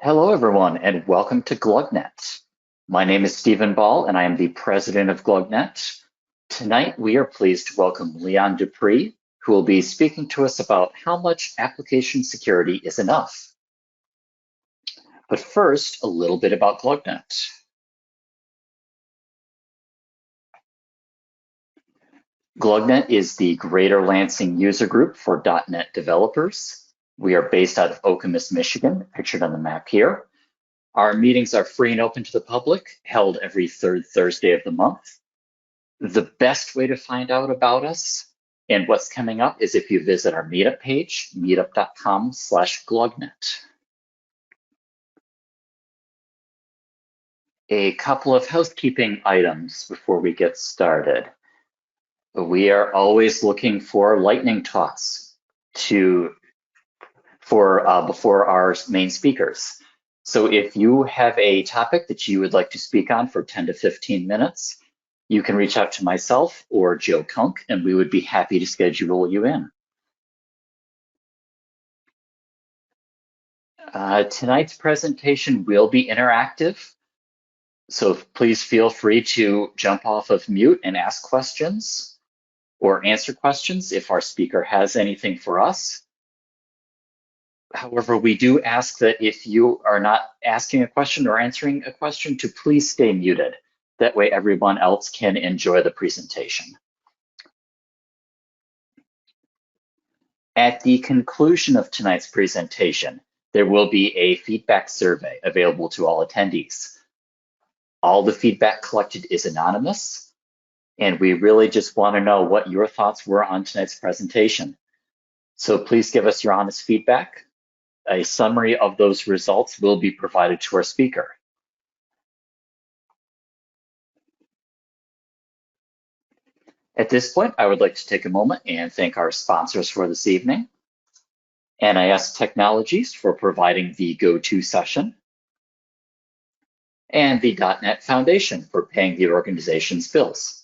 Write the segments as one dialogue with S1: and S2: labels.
S1: Hello, everyone, and welcome to GlugNet. My name is Stephen Ball, and I am the president of GlugNet. Tonight, we are pleased to welcome Leon DuPree, who will be speaking to us about how much application security is enough. But first, a little bit about GlugNet. GlugNet is the Greater Lansing user group for .NET developers. We are based out of Okemos, Michigan, pictured on the map here. Our meetings are free and open to the public, held every third Thursday of the month. The best way to find out about us and what's coming up is if you visit our meetup page, meetup.com/glugnet. A couple of housekeeping items before we get started. We are always looking for lightning talks before our main speakers. So if you have a topic that you would like to speak on for 10 to 15 minutes, you can reach out to myself or Joe Kunk, and we would be happy to schedule you in. Tonight's presentation will be interactive, so please feel free to jump off of mute and ask questions or answer questions if our speaker has anything for us. However, we do ask that if you are not asking a question or answering a question, to please stay muted. That way everyone else can enjoy the presentation. At the conclusion of tonight's presentation, there will be a feedback survey available to all attendees. All the feedback collected is anonymous, and we really just want to know what your thoughts were on tonight's presentation. So please give us your honest feedback. A summary of those results will be provided to our speaker. At this point, I would like to take a moment and thank our sponsors for this evening. NIS Technologies for providing the go-to session, and the .NET Foundation for paying the organization's bills.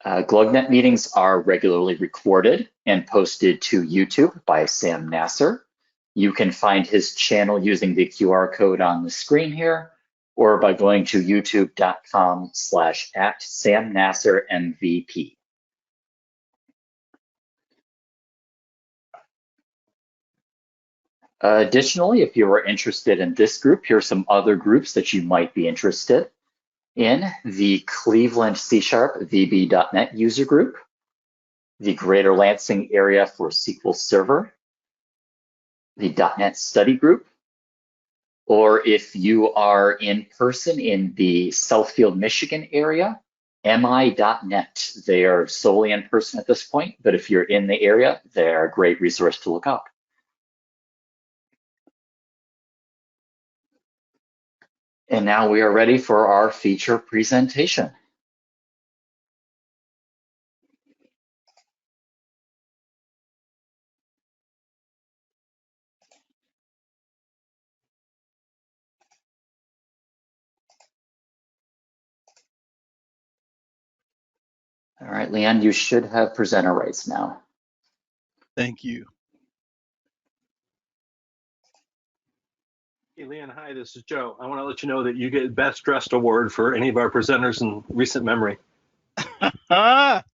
S1: GlugNet meetings are regularly recorded and posted to YouTube by Sam Nasser. You can find his channel using the QR code on the screen here, or by going to youtube.com/@SamNasserMVP. Additionally, if you are interested in this group, here are some other groups that you might be interested in: the Cleveland C# VB.NET user group, the Greater Lansing area for SQL Server, the .NET study group, or if you are in person in the Southfield, Michigan area, mi.net. They are solely in person at this point, but if you're in the area, they're a great resource to look up. And now we are ready for our feature presentation. All right, Leon, you should have presenter rights now.
S2: Thank you.
S3: Hey, Leon, hi, this is Joe. I want to let you know that you get Best Dressed Award for any of our presenters in recent memory.
S2: I'm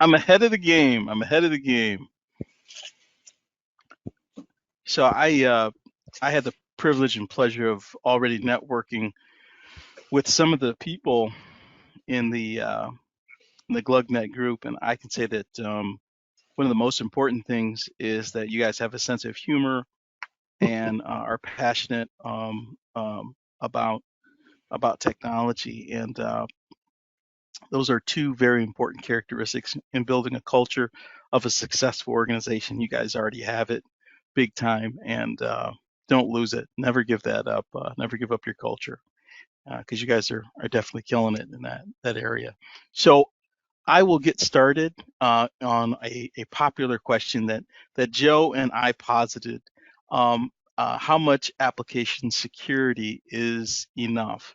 S2: ahead of the game. I'm ahead of the game. So I had the privilege and pleasure of already networking with some of the people in the GlugNet group, and I can say that one of the most important things is that you guys have a sense of humor and are passionate about technology, and those are two very important characteristics in building a culture of a successful organization. You guys already have it big time, and don't lose it. Never give that up. Never give up your culture, because you guys are definitely killing it in that area. So I will get started on a popular question that Joe and I posited. How much application security is enough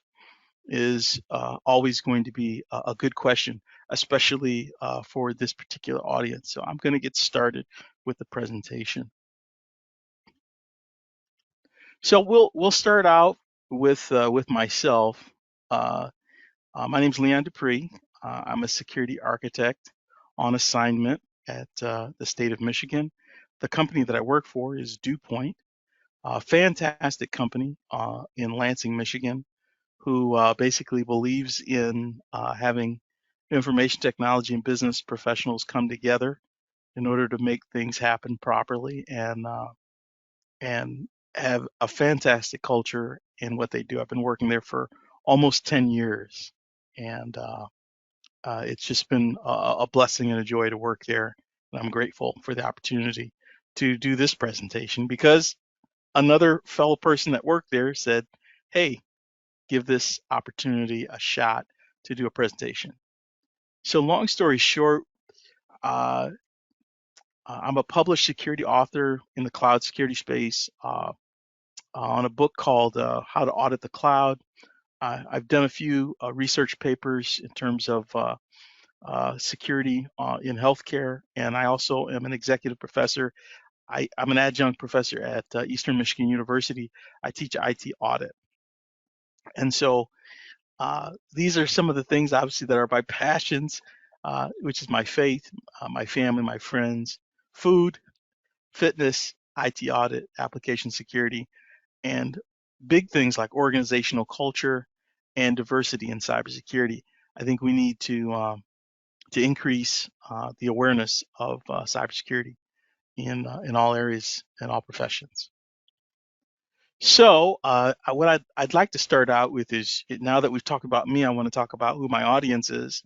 S2: is always going to be a good question, especially for this particular audience. So I'm going to get started with the presentation. So we'll start out with myself. My name's Leon DuPree. I'm a security architect on assignment at the state of Michigan. The company that I work for is DewPoint, a fantastic company in Lansing, Michigan, who basically believes in having information technology and business professionals come together in order to make things happen properly and have a fantastic culture in what they do. I've been working there for almost 10 years, and it's just been a blessing and a joy to work there. And I'm grateful for the opportunity to do this presentation because another fellow person that worked there said, hey, give this opportunity a shot to do a presentation. So long story short, I'm a published security author in the cloud security space on a book called How to Audit the Cloud. I've done a few research papers in terms of security in healthcare, and I also am an executive professor. I'm an adjunct professor at Eastern Michigan University. I teach IT audit. And so these are some of the things, obviously, that are my passions, which is my faith, my family, my friends, food, fitness, IT audit, application security, and big things like organizational culture and diversity in cybersecurity. I think we need to increase the awareness of cybersecurity in all areas and all professions. So what I'd like to start out with is, now that we've talked about me, I want to talk about who my audience is.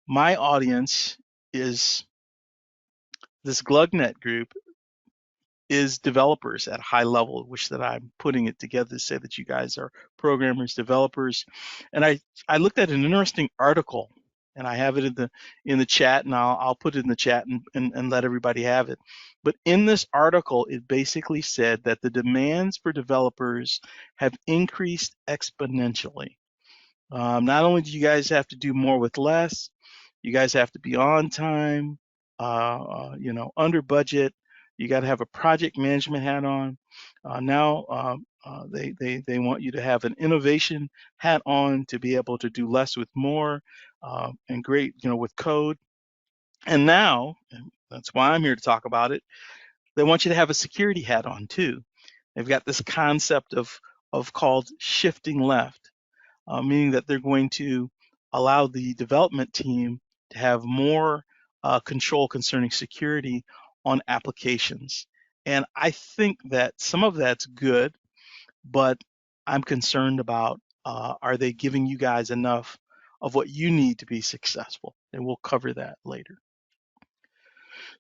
S2: My audience is this GlugNet group is developers at a high level, which that I'm putting it together to say that you guys are programmers, developers. And I looked at an interesting article, and I have it in the chat, and I'll put it in the chat and let everybody have it. But in this article, it basically said that the demands for developers have increased exponentially. Not only do you guys have to do more with less, you guys have to be on time, under budget. You got to have a project management hat on. Now they want you to have an innovation hat on to be able to do less with more, and great, with code. And now, and that's why I'm here to talk about it, they want you to have a security hat on too. They've got this concept of called shifting left, meaning that they're going to allow the development team to have more control concerning security on applications. And I think that some of that's good, but I'm concerned about, are they giving you guys enough of what you need to be successful? And we'll cover that later.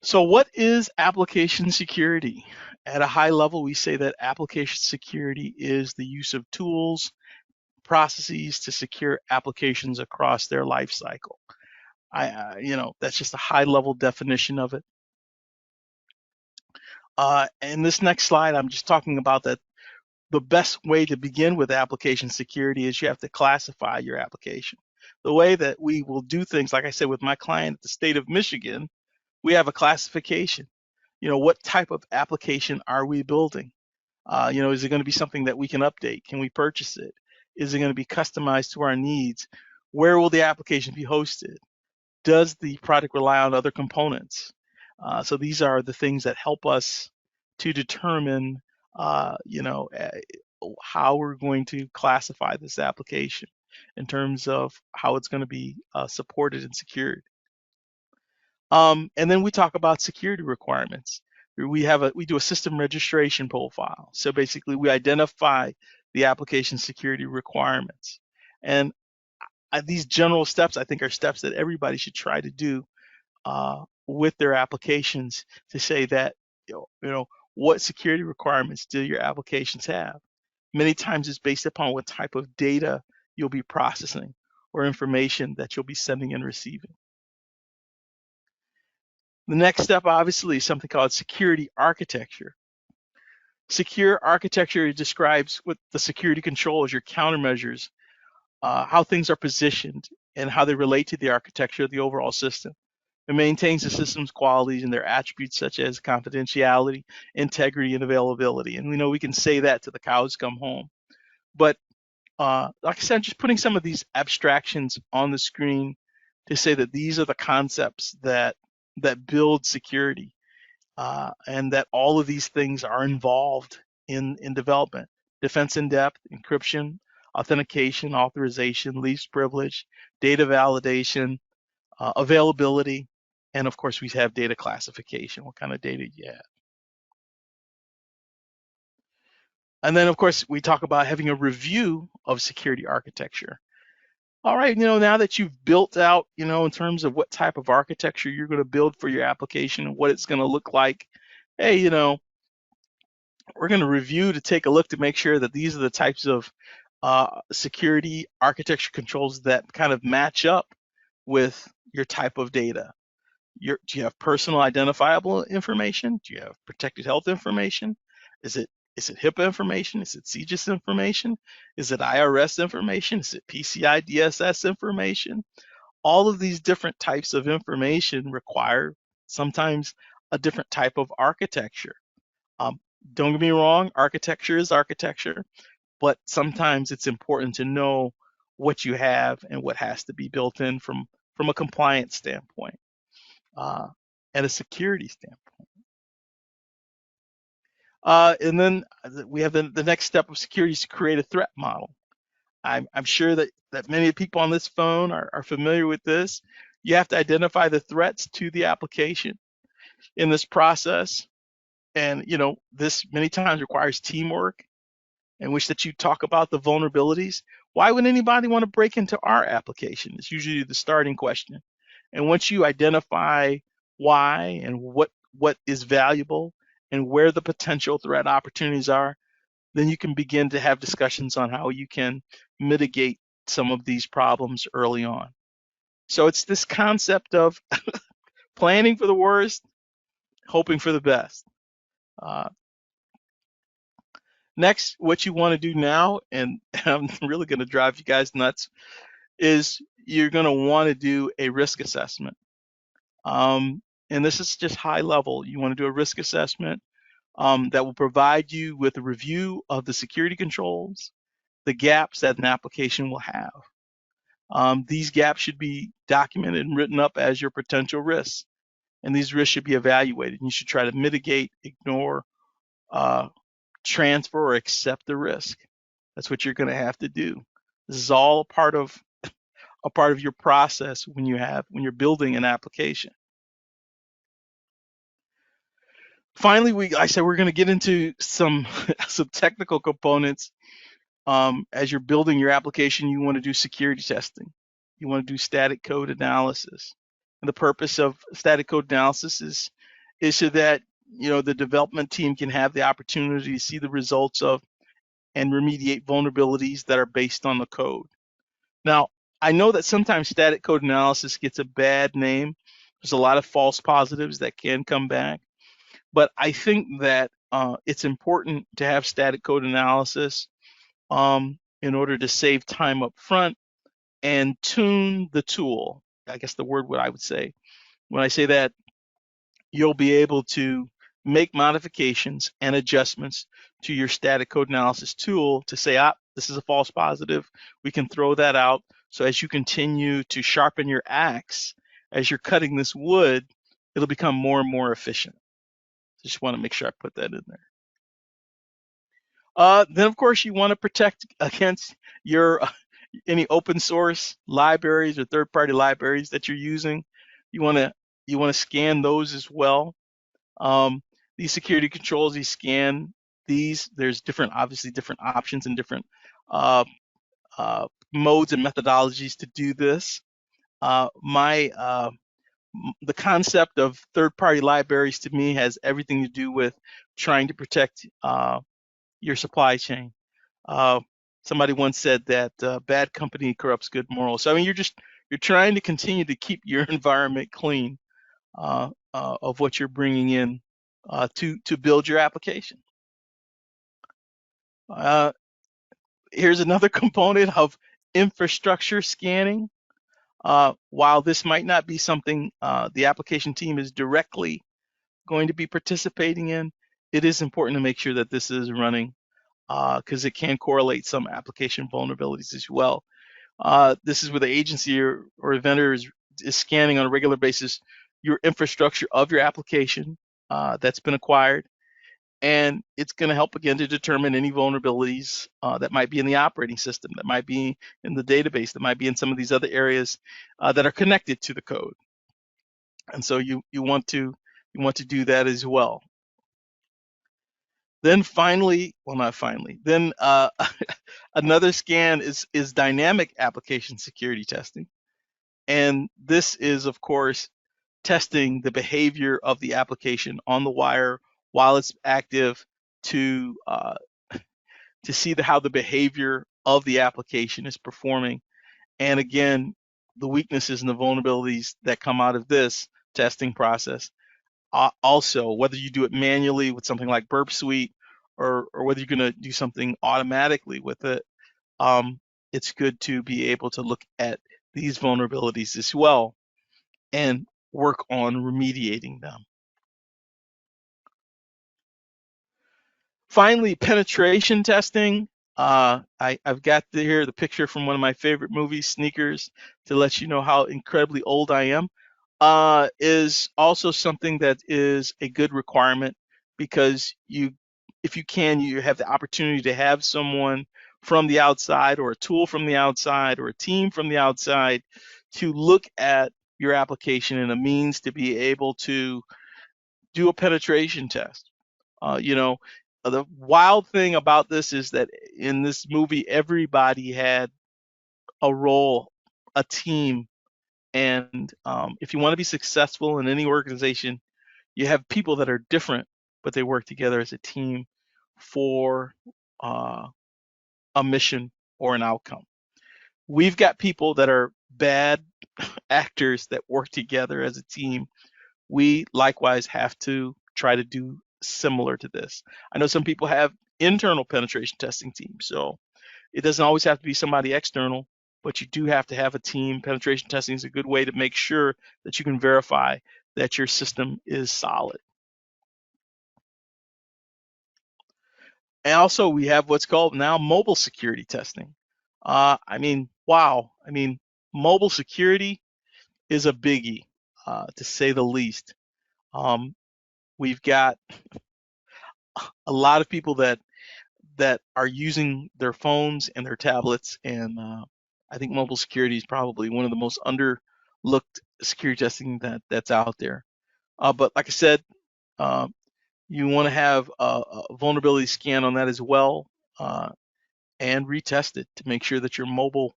S2: So what is application security? At a high level, we say that application security is the use of tools, processes to secure applications across their life cycle. That's just a high level definition of it. In this next slide, I'm just talking about that the best way to begin with application security is you have to classify your application. The way that we will do things, like I said, with my client at the state of Michigan, we have a classification. What type of application are we building? Is it going to be something that we can update? Can we purchase it? Is it going to be customized to our needs? Where will the application be hosted? Does the product rely on other components? So these are the things that help us to determine, how we're going to classify this application in terms of how it's going to be supported and secured. And then we talk about security requirements. We do a system registration profile. So basically, we identify the application security requirements. And these general steps, I think, are steps that everybody should try to do with their applications to say that, what security requirements do your applications have? Many times it's based upon what type of data you'll be processing or information that you'll be sending and receiving. The next step, obviously, is something called security architecture. Secure architecture describes what the security controls, your countermeasures, how things are positioned, and how they relate to the architecture of the overall system. It maintains the system's qualities and their attributes such as confidentiality, integrity, and availability. And we know we can say that till the cows come home. But like I said, just putting some of these abstractions on the screen to say that these are the concepts that build security, and that all of these things are involved in development: defense in depth, encryption, authentication, authorization, least privilege, data validation, availability, and of course we have data classification. What kind of data do you have? And then of course we talk about having a review of security architecture. All right, now that you've built out, in terms of what type of architecture you're going to build for your application and what it's going to look like, hey, we're going to review to take a look to make sure that these are the types of security architecture controls that kind of match up with your type of data. Do you have personal identifiable information? Do you have protected health information? Is it HIPAA information? Is it CGIS information? Is it IRS information? Is it PCI DSS information? All of these different types of information require sometimes a different type of architecture. Don't get me wrong, architecture is architecture, but sometimes it's important to know what you have and what has to be built in from a compliance standpoint, and a security standpoint. And then we have the next step of security is to create a threat model. I'm sure that many people on this phone are familiar with this. You have to identify the threats to the application in this process. And this many times requires teamwork, in which that you talk about the vulnerabilities. Why would anybody want to break into our application? It's usually the starting question. And once you identify why and what is valuable and where the potential threat opportunities are, then you can begin to have discussions on how you can mitigate some of these problems early on. So it's this concept of planning for the worst, hoping for the best. Next, what you want to do now, and I'm really going to drive you guys nuts, is you're going to want to do a risk assessment. And this is just high level. You want to do a risk assessment that will provide you with a review of the security controls, the gaps that an application will have. These gaps should be documented and written up as your potential risks, and these risks should be evaluated. You should try to mitigate, ignore, transfer, or accept the risk. That's what you're going to have to do. This is all a part of your process when you're building an application. Finally, I said we're going to get into some technical components. As you're building your application, you want to do security testing. You want to do static code analysis. And the purpose of static code analysis is so that the development team can have the opportunity to see the results of and remediate vulnerabilities that are based on the code. Now, I know that sometimes static code analysis gets a bad name. There's a lot of false positives that can come back, but I think that it's important to have static code analysis in order to save time up front and tune the tool. I guess the word what I would say. When I say that, you'll be able to make modifications and adjustments to your static code analysis tool to say, this is a false positive. We can throw that out. So as you continue to sharpen your axe, as you're cutting this wood, it'll become more and more efficient. Just want to make sure I put that in there. Then of course you want to protect against your any open source libraries or third-party libraries that you're using. You want to scan those as well. These security controls, you scan these. There's obviously different options and different modes and methodologies to do this. The concept of third-party libraries to me has everything to do with trying to protect your supply chain. Somebody once said that bad company corrupts good morals. So I mean, you're trying to continue to keep your environment clean of what you're bringing in to build your application. Here's another component of infrastructure scanning. While this might not be something the application team is directly going to be participating in, it is important to make sure that this is running because it can correlate some application vulnerabilities as well. This is where the agency or vendor is scanning on a regular basis your infrastructure of your application that's been acquired. And it's going to help again to determine any vulnerabilities that might be in the operating system, that might be in the database, that might be in some of these other areas that are connected to the code. And so you want to do that as well. Then finally, well, not finally, then another scan is dynamic application security testing. And this is, of course, testing the behavior of the application on the wire while it's active to see how the behavior of the application is performing. And again, the weaknesses and the vulnerabilities that come out of this testing process. Also, whether you do it manually with something like Burp Suite or whether you're going to do something automatically with it, it's good to be able to look at these vulnerabilities as well and work on remediating them. Finally, penetration testing. I've got here the picture from one of my favorite movies, Sneakers, to let you know how incredibly old I am. Is also something that is a good requirement because if you can, you have the opportunity to have someone from the outside or a tool from the outside or a team from the outside to look at your application and a means to be able to do a penetration test. The wild thing about this is that in this movie, everybody had a role, a team. And if you want to be successful in any organization, you have people that are different, but they work together as a team for a mission or an outcome. We've got people that are bad actors that work together as a team. We likewise have to try to do similar to this. I know some people have internal penetration testing teams, so it doesn't always have to be somebody external, but you do have to have a team. Penetration testing is a good way to make sure that you can verify that your system is solid. And also we have what's called now mobile security testing. Wow. Mobile security is a biggie, to say the least. We've got a lot of people that are using their phones and their tablets, and I think mobile security is probably one of the most underlooked security testing that's out there. But like I said, you want to have a vulnerability scan on that as well, and retest it to make sure that your mobile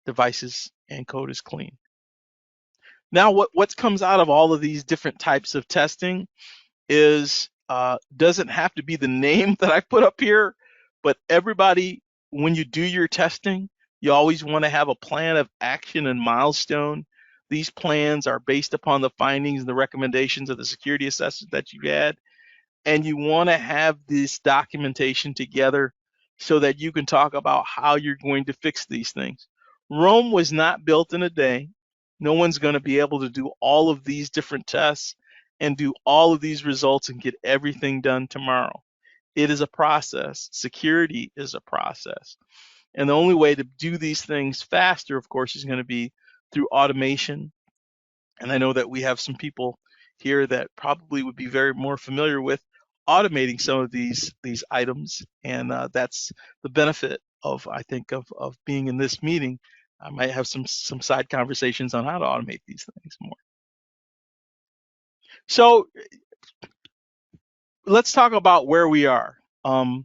S2: devices and code is clean. Now, what comes out of all of these different types of testing is doesn't have to be the name that I put up here, but everybody, when you do your testing, you always want to have a plan of action and milestone. These plans are based upon the findings and the recommendations of the security assessment that you had, and you want to have this documentation together so that you can talk about how you're going to fix these things. Rome was not built in a day. No one's going to be able to do all of these different tests and do all of these results and get everything done tomorrow. It is a process. Security is a process. And the only way to do these things faster, of course, is going to be through automation. And I know that we have some people here that probably would be very more familiar with automating some of these items. And that's the benefit of, I think, of being in this meeting. I might have some side conversations on how to automate these things more. So let's talk about where we are, and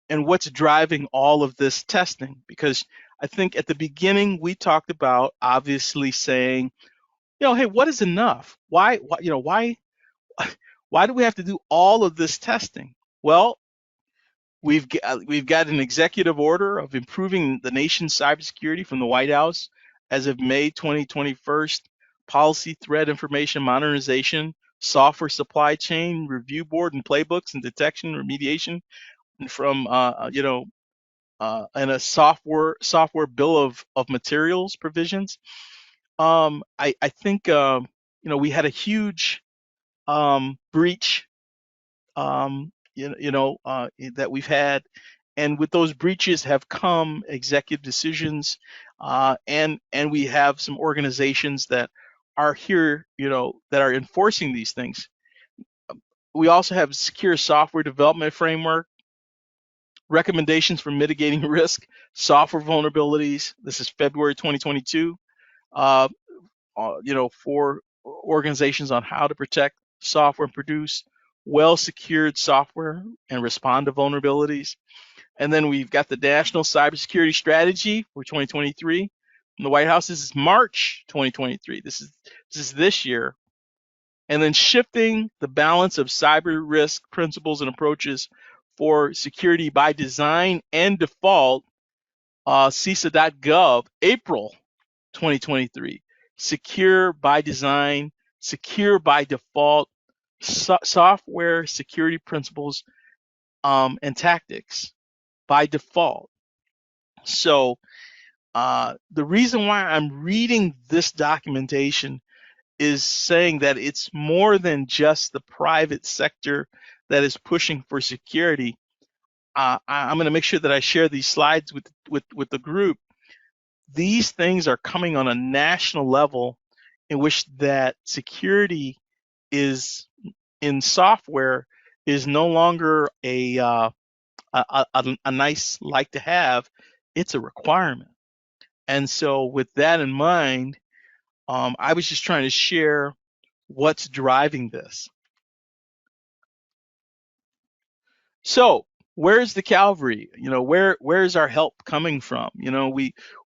S2: what's driving all of this testing. Because I think at the beginning we talked about obviously saying, hey, what is enough? Why do we have to do all of this testing? Well, we've got an executive order of improving the nation's cybersecurity from the White House as of May 2021, policy threat information modernization, software supply chain review board and playbooks and detection remediation from and a software bill of materials provisions. I think we had a huge breach that we've had, and with those breaches have come executive decisions, and we have some organizations that are here, that are enforcing these things. We also have secure software development framework, recommendations for mitigating risk, software vulnerabilities. This is February 2022. For organizations on how to protect software and produce well-secured software and respond to vulnerabilities. And then we've got the National Cybersecurity Strategy for 2023 from the White House. This is March 2023. This is this year. And then shifting the balance of cyber risk principles and approaches for security by design and default, CISA.gov, April 2023. Secure by design, secure by default, software security principles and tactics by default. So the reason why I'm reading this documentation is saying that it's more than just the private sector that is pushing for security. I'm going to make sure that I share these slides with the group. These things are coming on a national level in which that security is in software is no longer a nice like to have, it's a requirement. And so with that in mind, I was just trying to share what's driving this. So where's the Calvary? Where's our help coming from?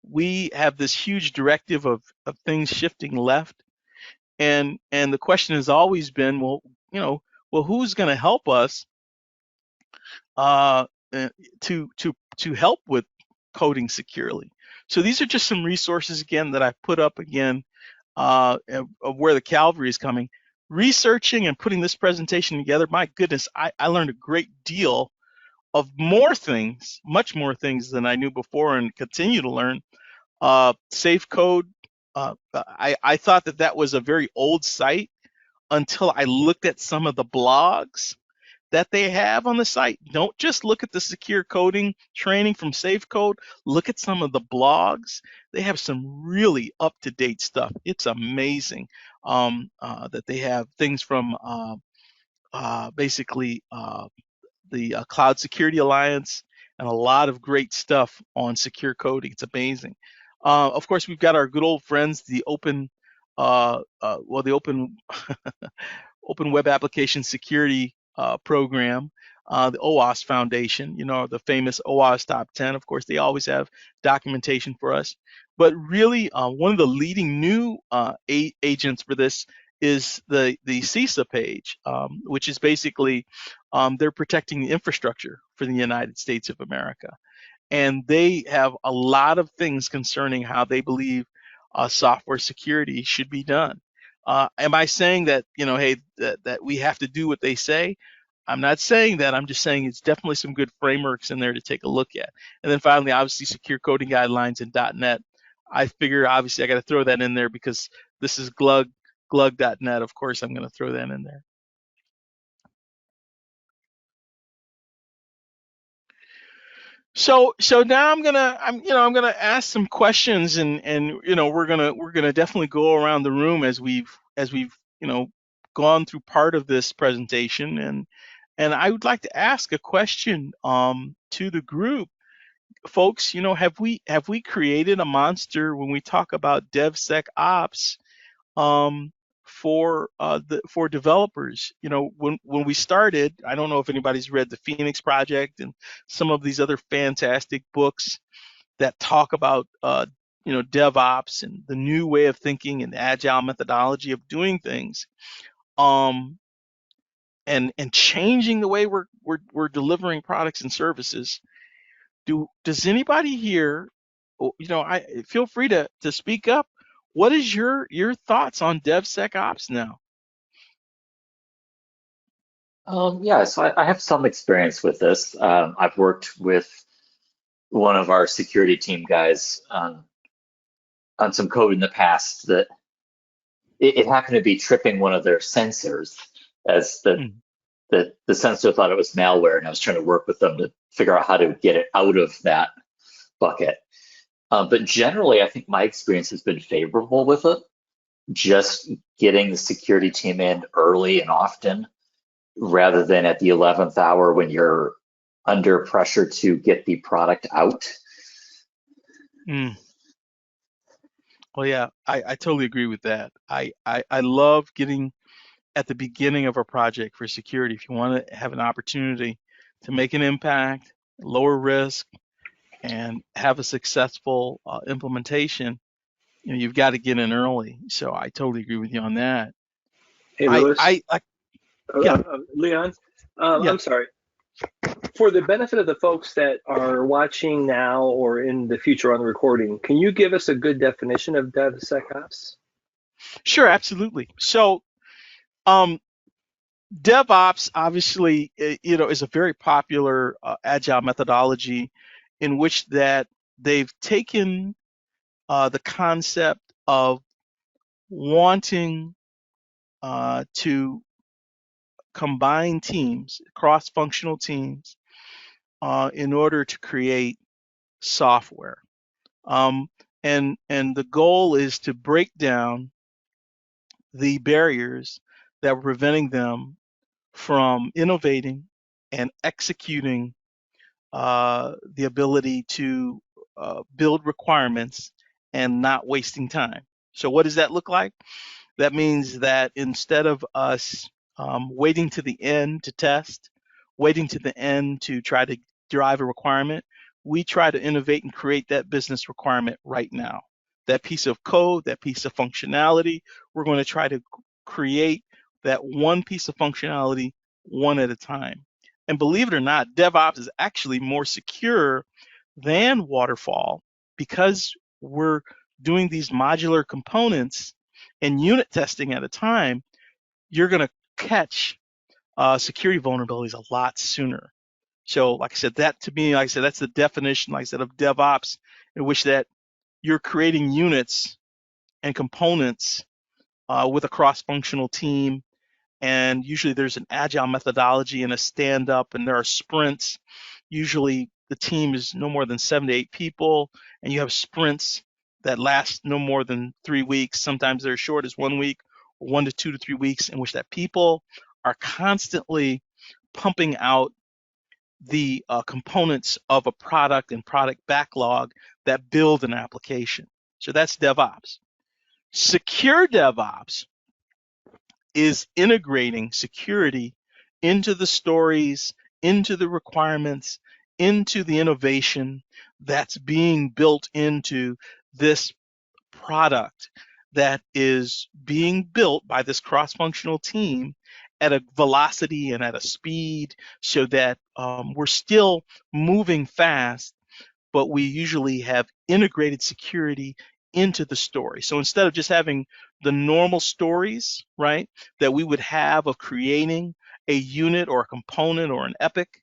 S2: We have this huge directive of things shifting left. And the question has always been, well, who's going to help us to help with coding securely? So these are just some resources again that I've put up again of where the Calvary is coming. Researching and putting this presentation together, my goodness, I learned a great deal of more things, much more things than I knew before, and continue to learn. Safe Code, I thought that was a very old site until I looked at some of the blogs that they have on the site. Don't just look at the secure coding training from Safe Code. Look at some of the blogs. They have some really up-to-date stuff. It's amazing that they have things from basically the Cloud Security Alliance and a lot of great stuff on secure coding. It's amazing. Of course, we've got our good old friends, the open Open Web Application Security program, the OWASP Foundation, the famous OWASP Top 10. Of course, they always have documentation for us. But really, one of the leading new agents for this is the CISA page, which is basically they're protecting the infrastructure for the United States of America. And they have a lot of things concerning how they believe software security should be done. Am I saying that, hey, that we have to do what they say? I'm not saying that. I'm just saying it's definitely some good frameworks in there to take a look at. And then finally, obviously, secure coding guidelines in .NET. I figure, obviously, I got to throw that in there because this is glug.net. Of course, I'm going to throw that in there. So now I'm gonna ask some questions, and we're gonna definitely go around the room as we've gone through part of this presentation, and I would like to ask a question to the group, folks. Have we created a monster when we talk about DevSecOps for developers? When we started, I don't know if anybody's read the Phoenix Project and some of these other fantastic books that talk about DevOps and the new way of thinking and the agile methodology of doing things, and changing the way we're delivering products and services. Does anybody here, I feel free to speak up. What is your thoughts on DevSecOps now?
S1: Yeah, so I have some experience with this. I've worked with one of our security team guys on some code in the past that it happened to be tripping one of their sensors, as the sensor thought it was malware, and I was trying to work with them to figure out how to get it out of that bucket. But generally, I think my experience has been favorable with it. Just getting the security team in early and often, rather than at the 11th hour when you're under pressure to get the product out.
S2: Well, yeah, I totally agree with that. I love getting at the beginning of a project for security. If you want to have an opportunity to make an impact, lower risk, and have a successful implementation, you've got to get in early. So I totally agree with you on that.
S3: Hey, Louis.
S2: Yeah.
S3: Leon,
S2: Yeah.
S3: I'm sorry. For the benefit of the folks that are watching now or in the future on the recording, can you give us a good definition of DevSecOps?
S2: Sure, absolutely. So, DevOps obviously, is a very popular agile methodology in which that they've taken the concept of wanting to combine teams, cross-functional teams, in order to create software. And the goal is to break down the barriers that were preventing them from innovating and executing the ability to build requirements and not wasting time. So what does that look like? That means that instead of us waiting to the end to test, waiting to the end to try to derive a requirement, we try to innovate and create that business requirement right now. That piece of code, that piece of functionality, we're going to try to create that one piece of functionality one at a time. And believe it or not, DevOps is actually more secure than waterfall because we're doing these modular components and unit testing at a time. You're going to catch security vulnerabilities a lot sooner. So, like I said, that to me, like I said, that's the definition, like I said, of DevOps, in which that you're creating units and components with a cross-functional team. And usually there's an agile methodology and a stand-up, and there are sprints. Usually the team is no more than 7 to 8 people, and you have sprints that last no more than 3 weeks. Sometimes they're as short as 1 week, or 1 to 2 to 3 weeks, in which that people are constantly pumping out the components of a product and product backlog that build an application. So that's DevOps. Secure DevOps is integrating security into the stories, into the requirements, into the innovation that's being built into this product that is being built by this cross-functional team at a velocity and at a speed so that we're still moving fast, but we usually have integrated security into the story. So instead of just having the normal stories, right, that we would have of creating a unit or a component or an epic,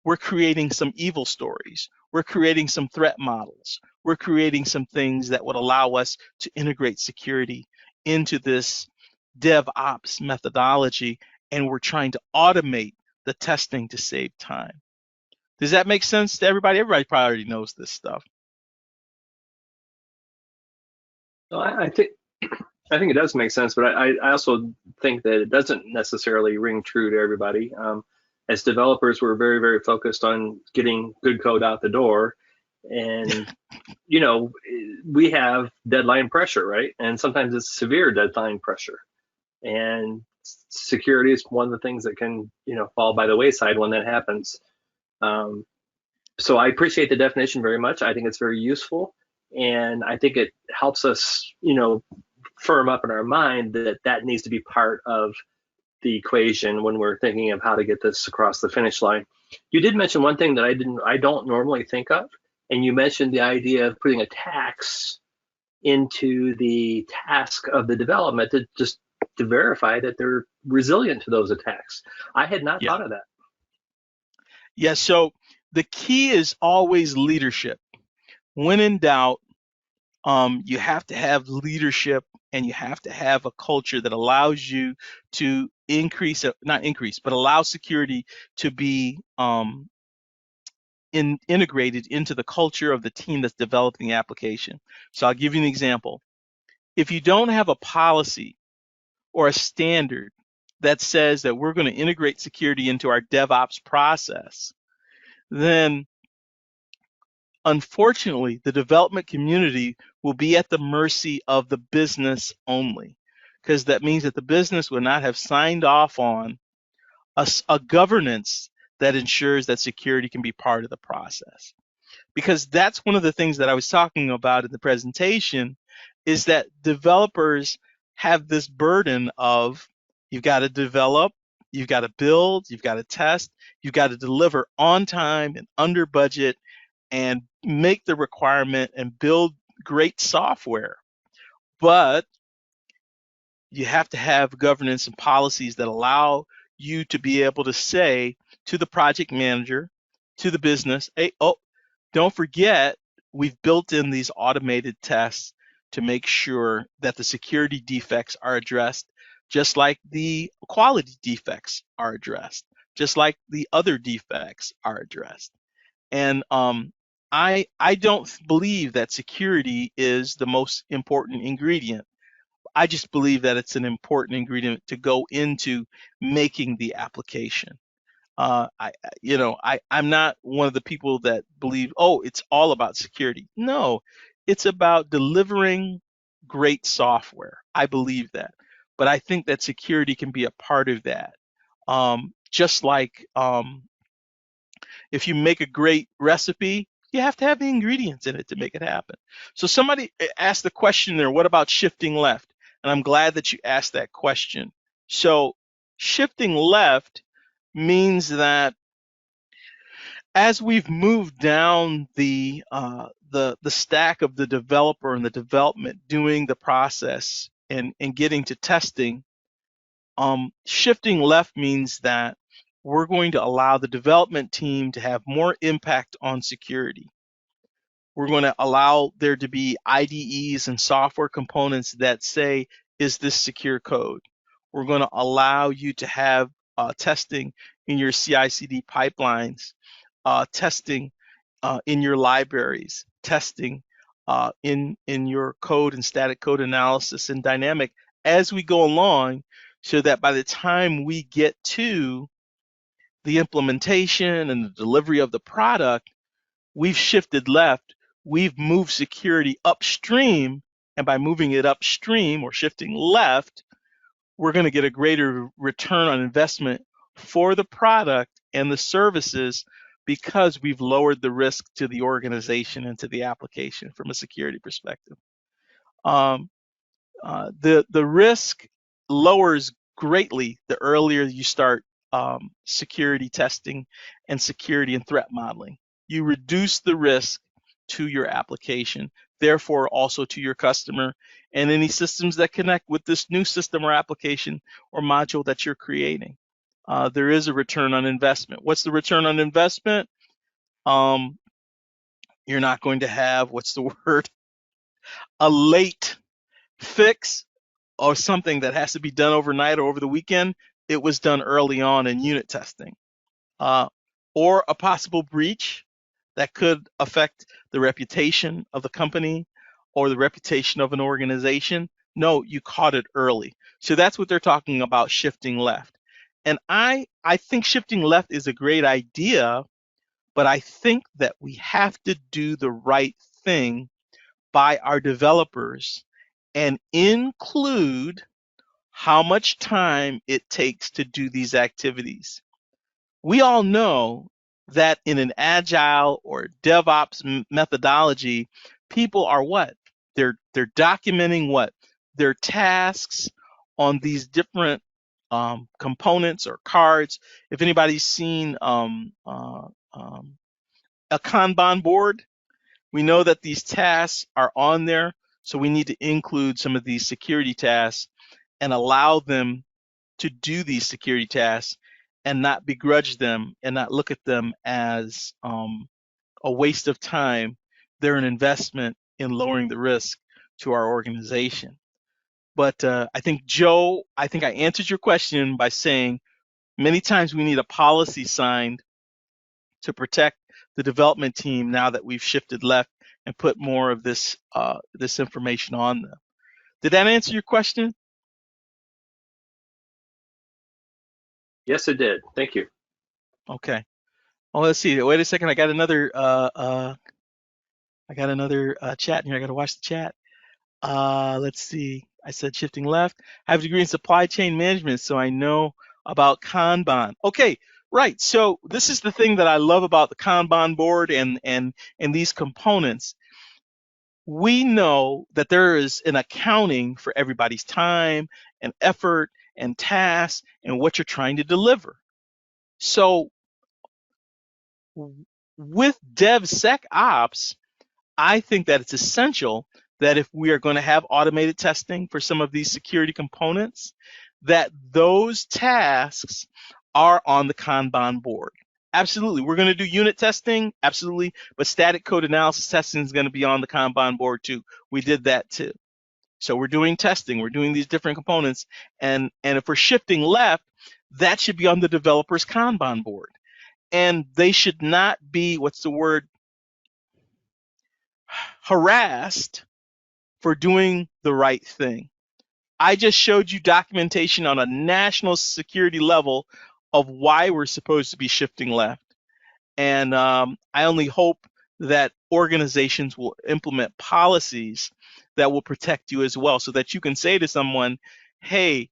S2: we're creating some evil stories. We're creating some threat models. We're creating some things that would allow us to integrate security into this DevOps methodology, and we're trying to automate the testing to save time. Does that make sense to everybody? Everybody probably already knows this stuff.
S3: No, I think it does make sense, but I also think that it doesn't necessarily ring true to everybody. As developers, we're very, very focused on getting good code out the door. And, we have deadline pressure, right? And sometimes it's severe deadline pressure. And security is one of the things that can, fall by the wayside when that happens. So I appreciate the definition very much. I think it's very useful. And I think it helps us, firm up in our mind that needs to be part of the equation when we're thinking of how to get this across the finish line. You did mention one thing that I don't normally think of, and you mentioned the idea of putting a tax into the task of the development to verify that they're resilient to those attacks. I had not thought of that.
S2: Yeah, so the key is always leadership. When in doubt, you have to have leadership, and you have to have a culture that allows you to not increase, but allow security to be integrated into the culture of the team that's developing the application. So I'll give you an example. If you don't have a policy or a standard that says that we're going to integrate security into our DevOps process, then unfortunately, the development community will be at the mercy of the business only, because that means that the business will not have signed off on a governance that ensures that security can be part of the process. Because that's one of the things that I was talking about in the presentation, is that developers have this burden of, you've got to develop, you've got to build, you've got to test, you've got to deliver on time and under budget, and make the requirement and build great software. But you have to have governance and policies that allow you to be able to say to the project manager, to the business, hey, oh, don't forget, we've built in these automated tests to make sure that the security defects are addressed, just like the quality defects are addressed, just like the other defects are addressed. And I don't believe that security is the most important ingredient. I just believe that it's an important ingredient to go into making the application. I'm not one of the people that believe, oh, it's all about security. No, it's about delivering great software. I believe that, but I think that security can be a part of that. Just like if you make a great recipe, you have to have the ingredients in it to make it happen. So somebody asked the question there, what about shifting left? And I'm glad that you asked that question. So shifting left means that as we've moved down the stack of the developer and the development, doing the process and getting to testing, shifting left means that we're going to allow the development team to have more impact on security. We're going to allow there to be IDEs and software components that say, is this secure code? We're going to allow you to have testing in your CI/CD pipelines, testing in your libraries, testing in your code and static code analysis and dynamic as we go along, so that by the time we get to the implementation and the delivery of the product, we've shifted left, we've moved security upstream, and by moving it upstream or shifting left, we're going to get a greater return on investment for the product and the services, because we've lowered the risk to the organization and to the application from a security perspective. The risk lowers greatly the earlier you start security testing and security and threat modeling. You reduce the risk to your application, therefore also to your customer and any systems that connect with this new system or application or module that you're creating. There is a return on investment. What's the return on investment? You're not going to have, what's the word? A late fix or something that has to be done overnight or over the weekend. It was done early on in unit testing. Or a possible breach that could affect the reputation of the company or the reputation of an organization. No, you caught it early. So that's what they're talking about, shifting left. And I think shifting left is a great idea, but I think that we have to do the right thing by our developers and include how much time it takes to do these activities. We all know that in an agile or DevOps methodology, people are what? They're documenting what? Their tasks on these different components or cards. If anybody's seen a Kanban board, we know that these tasks are on there, so we need to include some of these security tasks and allow them to do these security tasks and not begrudge them and not look at them as a waste of time. They're an investment in lowering the risk to our organization. But I think, Joe, I think I answered your question by saying many times we need a policy signed to protect the development team now that we've shifted left and put more of this this information on them. Did that answer your question?
S3: Yes, it did. Thank you.
S2: Okay. Oh, let's see. Wait a second. I got another chat in here. I got to watch the chat. Let's see. I said shifting left. I have a degree in supply chain management, so I know about Kanban. Okay, right. So this is the thing that I love about the Kanban board and these components. We know that there is an accounting for everybody's time and effort and tasks and what you're trying to deliver. So with DevSecOps, I think that it's essential that if we are going to have automated testing for some of these security components, that those tasks are on the Kanban board. Absolutely. We're going to do unit testing, absolutely, but static code analysis testing is going to be on the Kanban board too. We did that too. So we're doing testing, we're doing these different components, and if we're shifting left, that should be on the developer's Kanban board. And they should not be, what's the word, harassed for doing the right thing. I just showed you documentation on a national security level of why we're supposed to be shifting left. And I only hope that organizations will implement policies that will protect you as well, so that you can say to someone, hey,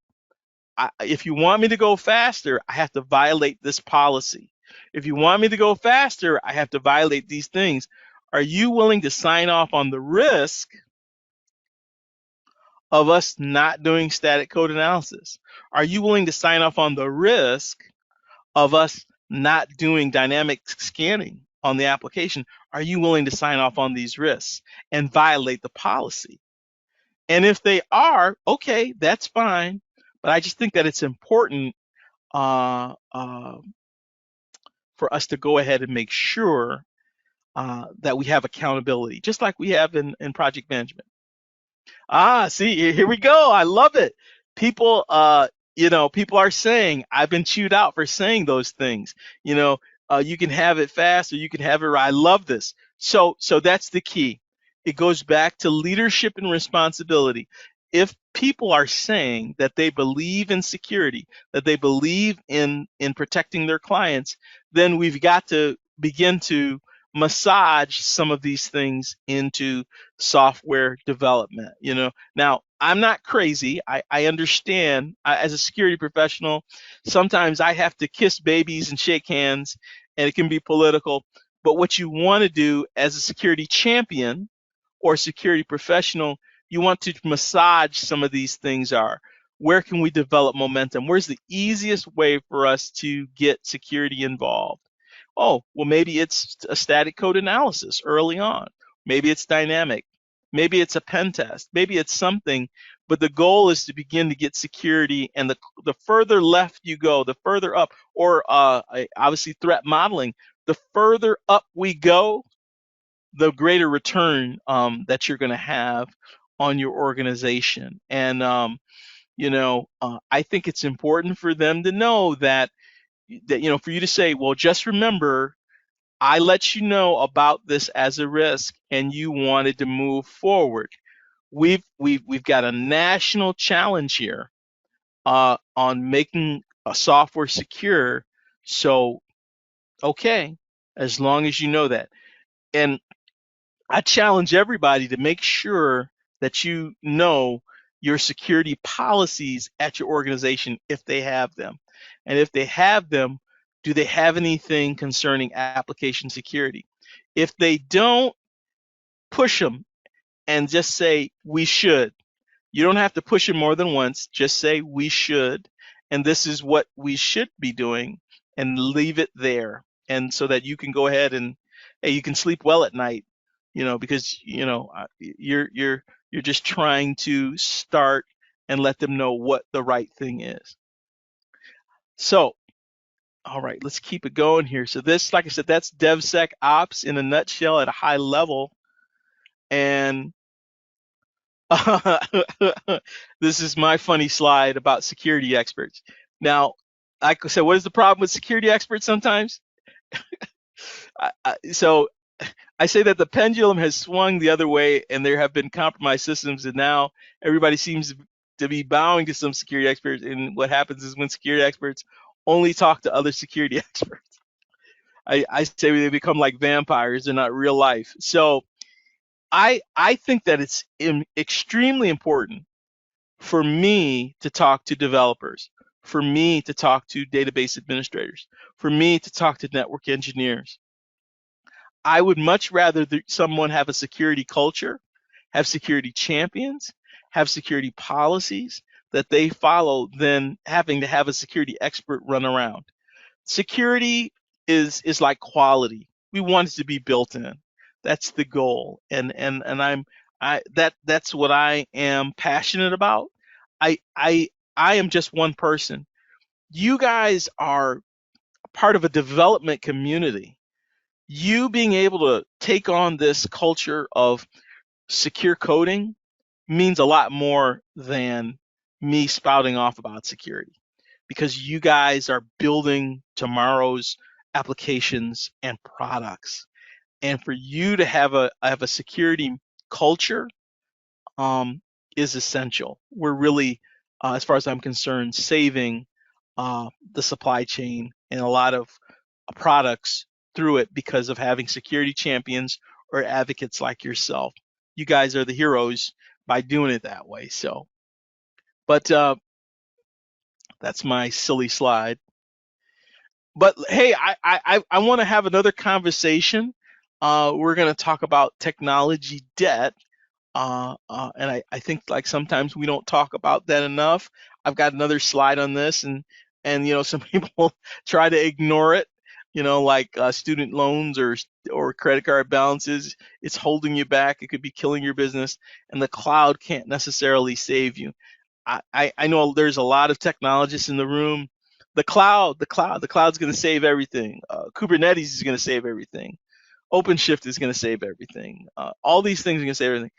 S2: if you want me to go faster, I have to violate this policy. If you want me to go faster, I have to violate these things. Are you willing to sign off on the risk of us not doing static code analysis? Are you willing to sign off on the risk of us not doing dynamic scanning on the application? Are you willing to sign off on these risks and violate the policy? And if they are, okay, that's fine. But I just think that it's important for us to go ahead and make sure that we have accountability, just like we have in project management. See, here we go. I love it. People, people are saying, I've been chewed out for saying those things. You can have it fast or you can have it right. I love this. So that's the key. It goes back to leadership and responsibility. If people are saying that they believe in security, that they believe in protecting their clients, then we've got to begin to massage some of these things into software development. Now I'm not crazy. I understand. As a security professional, sometimes I have to kiss babies and shake hands, and it can be political. But what you want to do as a security champion or security professional, you want to massage some of these things. Where can we develop momentum? Where's the easiest way for us to get security involved? Oh, well, maybe it's a static code analysis early on. Maybe it's dynamic. Maybe it's a pen test. Maybe it's something. But the goal is to begin to get security. And the further left you go, the further up, or obviously threat modeling, the further up we go, the greater return that you're going to have on your organization. And, I think it's important for them to know that, for you to say, well, just remember, I let you know about this as a risk and you wanted to move forward. We've got a national challenge here on making a software secure. So, okay, as long as you know that. And I challenge everybody to make sure that you know your security policies at your organization if they have them. And if they have them, do they have anything concerning application security? If they don't, push them and just say, we should. You don't have to push them more than once. Just say, we should. And this is what we should be doing, and leave it there. And so that you can go ahead and, hey, you can sleep well at night, because, you're just trying to start and let them know what the right thing is. So All right, let's keep it going here. So this, like I said, that's DevSecOps in a nutshell at a high level. And this is my funny slide about security experts. Now, like I said, what is the problem with security experts sometimes? So I say that the pendulum has swung the other way, and there have been compromised systems, and now everybody seems to be bowing to some security experts. And what happens is when security experts only talk to other security experts, I say they become like vampires. They're not real life. So I think that it's extremely important for me to talk to developers, for me to talk to database administrators, for me to talk to network engineers. I would much rather someone have a security culture, have security champions, have security policies that they follow than having to have a security expert run around. Security is like quality. We want it to be built in. That's the goal. And that's what I am passionate about. I am just one person. You guys are part of a development community. You being able to take on this culture of secure coding means a lot more than me spouting off about security, because you guys are building tomorrow's applications and products. And for you to have a security culture is essential. We're really, as far as I'm concerned, saving the supply chain and a lot of products through it because of having security champions or advocates like yourself. You guys are the heroes by doing it that way. So, but that's my silly slide. But hey, I want to have another conversation. We're going to talk about technology debt. And I think like sometimes we don't talk about that enough. I've got another slide on this, and some people try to ignore it. Like student loans or credit card balances, it's holding you back. It could be killing your business, and the cloud can't necessarily save you. I know there's a lot of technologists in the room. The cloud's going to save everything. Kubernetes is going to save everything. OpenShift is going to save everything. All these things are going to save everything.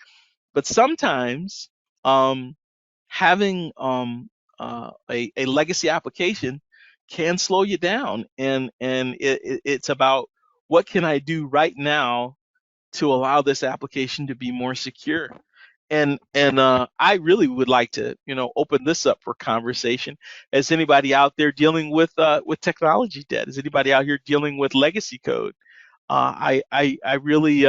S2: But sometimes having a legacy application can slow you down, and it's about what can I do right now to allow this application to be more secure. And I really would like to open this up for conversation. Is anybody out there dealing with technology debt? Is anybody out here dealing with legacy code? I really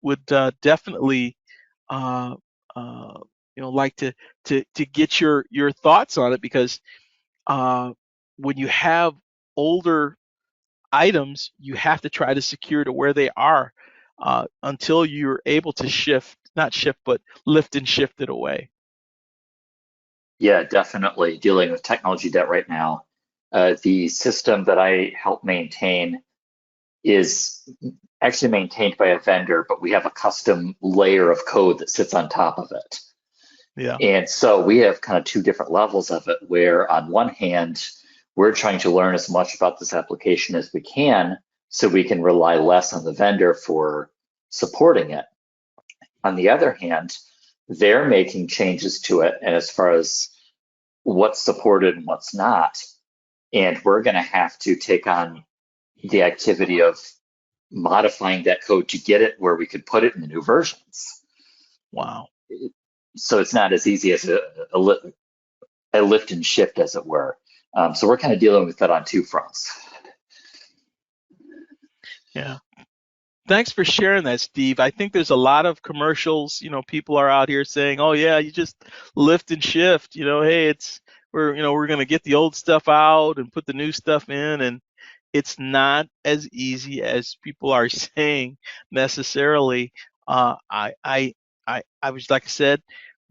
S2: would definitely like to get your thoughts on it, because when you have older items, you have to try to secure to where they are until you're able to lift and shift it away.
S1: Yeah, definitely dealing with technology debt right now. The system that I help maintain is actually maintained by a vendor, but we have a custom layer of code that sits on top of it.
S2: Yeah.
S1: And so we have kind of two different levels of it, where on one hand, we're trying to learn as much about this application as we can so we can rely less on the vendor for supporting it. On the other hand, they're making changes to it, and as far as what's supported and what's not, and we're going to have to take on the activity of modifying that code to get it where we could put it in the new versions.
S2: Wow.
S1: So it's not as easy as a lift and shift, as it were. So we're kind of dealing with that on two fronts.
S2: Yeah. Thanks for sharing that, Steve. I think there's a lot of commercials, people are out here saying, oh yeah, you just lift and shift, hey, we're going to get the old stuff out and put the new stuff in, and it's not as easy as people are saying necessarily. I was, like I said,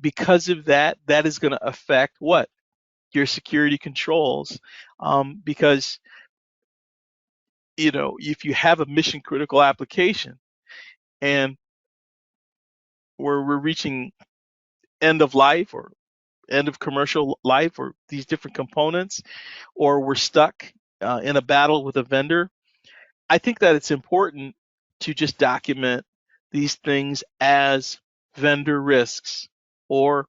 S2: because of that is going to affect what? Your security controls, because if you have a mission critical application and where we're reaching end of life or end of commercial life or these different components, or we're stuck in a battle with a vendor, I think that it's important to just document these things as vendor risks or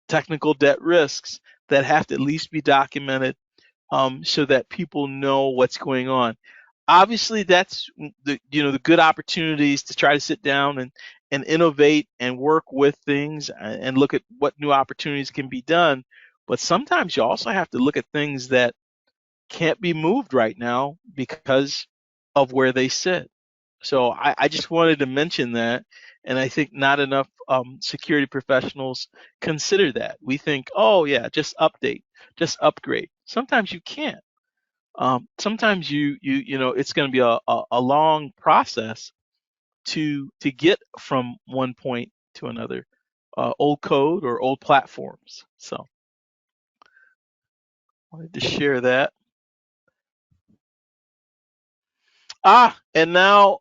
S2: technical debt risks that have to at least be documented so that people know what's going on. Obviously, that's the good opportunities to try to sit down and innovate and work with things and look at what new opportunities can be done. But sometimes you also have to look at things that can't be moved right now because of where they sit. So I just wanted to mention that, and I think not enough security professionals consider that. We think, oh yeah, just update, just upgrade. Sometimes you can't. Sometimes you it's going to be a long process to get from one point to another, old code or old platforms. So I wanted to share that. And now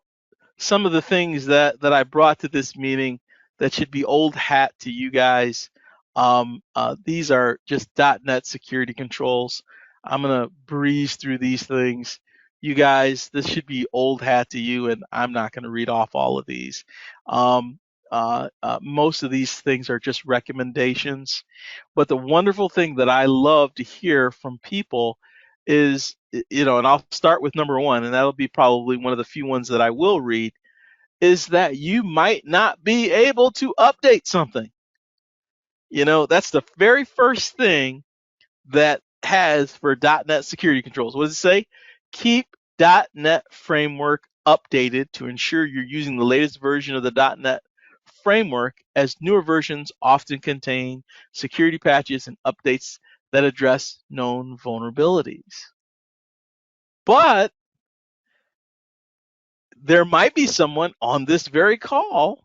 S2: some of the things that I brought to this meeting that should be old hat to you guys. These are just .NET security controls. I'm gonna breeze through these things. You guys, this should be old hat to you, and I'm not gonna read off all of these. Most of these things are just recommendations, but the wonderful thing that I love to hear from people is, and I'll start with number one, and that'll be probably one of the few ones that I will read, is that you might not be able to update something. That's the very first thing that has for .NET security controls. What does it say? Keep .NET framework updated to ensure you're using the latest version of the .NET framework, as newer versions often contain security patches and updates that address known vulnerabilities. But there might be someone on this very call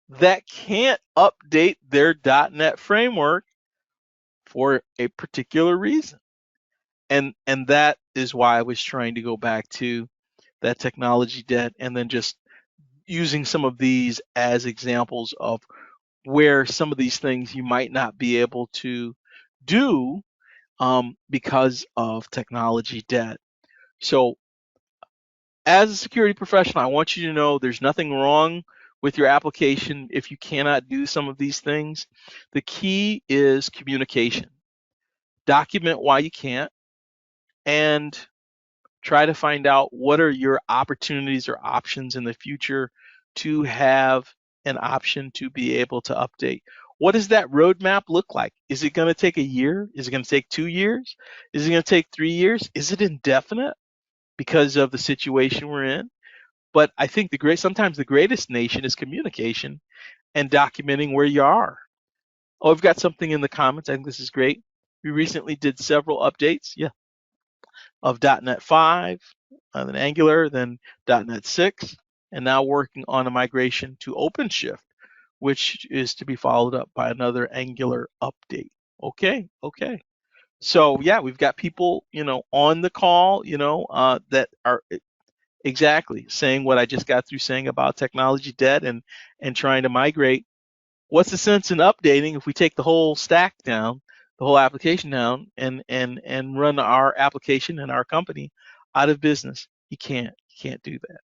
S2: that can't update their .NET framework for a particular reason. And that is why I was trying to go back to that technology debt and then just using some of these as examples of where some of these things you might not be able to do because of technology debt. So as a security professional, I want you to know there's nothing wrong with your application if you cannot do some of these things. The key is communication. Document why you can't and try to find out what are your opportunities or options in the future to have an option to be able to update. What does that roadmap look like? Is it going to take a year? Is it going to take 2 years? Is it going to take 3 years? Is it indefinite because of the situation we're in? But I think sometimes the greatest nation is communication and documenting where you are. Oh, I've got something in the comments. I think this is great. We recently did several updates, of .NET 5, then Angular, then .NET 6, and now working on a migration to OpenShift, which is to be followed up by another Angular update. Okay. So yeah, we've got people, on the call, that are exactly saying what I just got through saying about technology debt and trying to migrate. What's the sense in updating if we take the whole stack down, the whole application down, and run our application and our company out of business? You can't do that.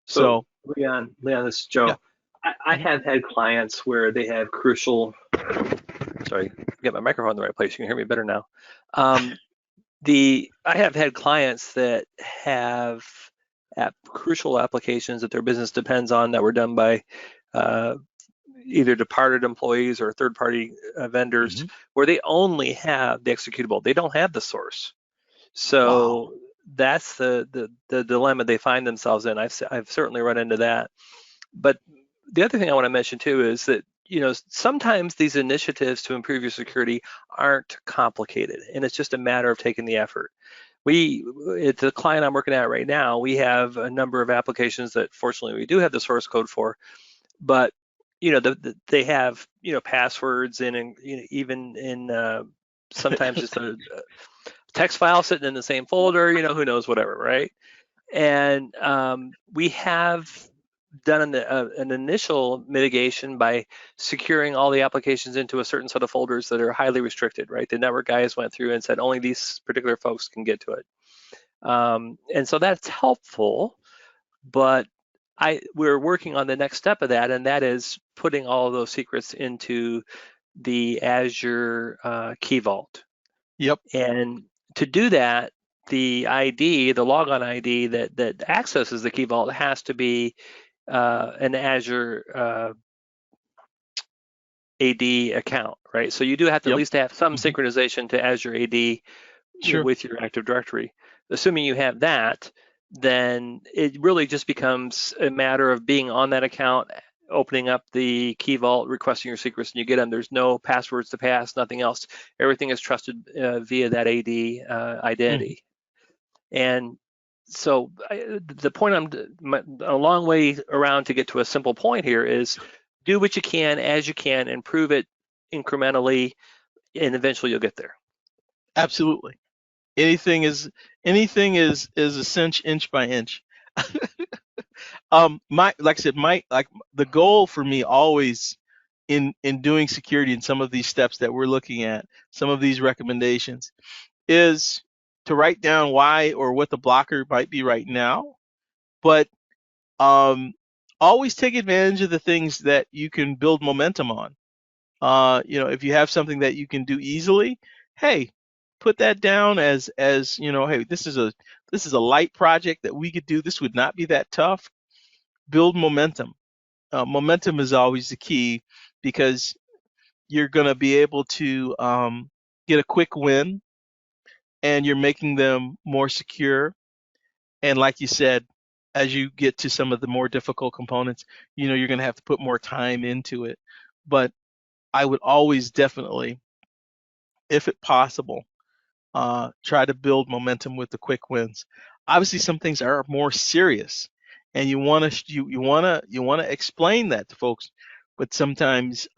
S2: So
S3: Leon, this is Joe.
S2: Yeah.
S3: I have had clients where they have crucial. Sorry, get my microphone in the right place. You can hear me better now. I have had clients that have crucial applications that their business depends on that were done by either departed employees or third-party vendors, where they only have the executable. They don't have the source. So that's the dilemma they find themselves in. I've certainly run into that. But the other thing I want to mention too is that sometimes these initiatives to improve your security aren't complicated, and it's just a matter of taking the effort. It's a client I'm working at right now. We have a number of applications that fortunately we do have the source code for, but they have passwords and even in sometimes just a text file sitting in the same folder. Who knows, whatever, right? And we have done an initial mitigation by securing all the applications into a certain set of folders that are highly restricted, right? The network guys went through and said only these particular folks can get to it. And so that's helpful, but we're working on the next step of that, and that is putting all of those secrets into the Azure Key Vault.
S2: Yep.
S3: And to do that, the ID, the logon ID that accesses the Key Vault has to be an Azure AD account, right? So you do have to at least have some synchronization to Azure AD with your Active Directory. Assuming you have that, then it really just becomes a matter of being on that account, opening up the Key Vault, requesting your secrets, and you get them. There's no passwords to pass, nothing else. Everything is trusted via that AD identity. And so the point a long way around to get to a simple point here is do what you can as you can, improve it incrementally, and eventually you'll get there.
S2: Absolutely. Anything is a cinch inch by inch. Like I said, the goal for me always in doing security in some of these steps that we're looking at, some of these recommendations, is to write down why or what the blocker might be right now, but always take advantage of the things that you can build momentum on. If you have something that you can do easily, hey, put that down as hey, this is a light project that we could do. This would not be that tough. Build momentum. Momentum is always the key, because you're going to be able to get a quick win, and you're making them more secure. And like you said, as you get to some of the more difficult components, you're going to have to put more time into it. But I would always definitely, if it possible, try to build momentum with the quick wins. Obviously, some things are more serious, and you want to explain that to folks, but sometimes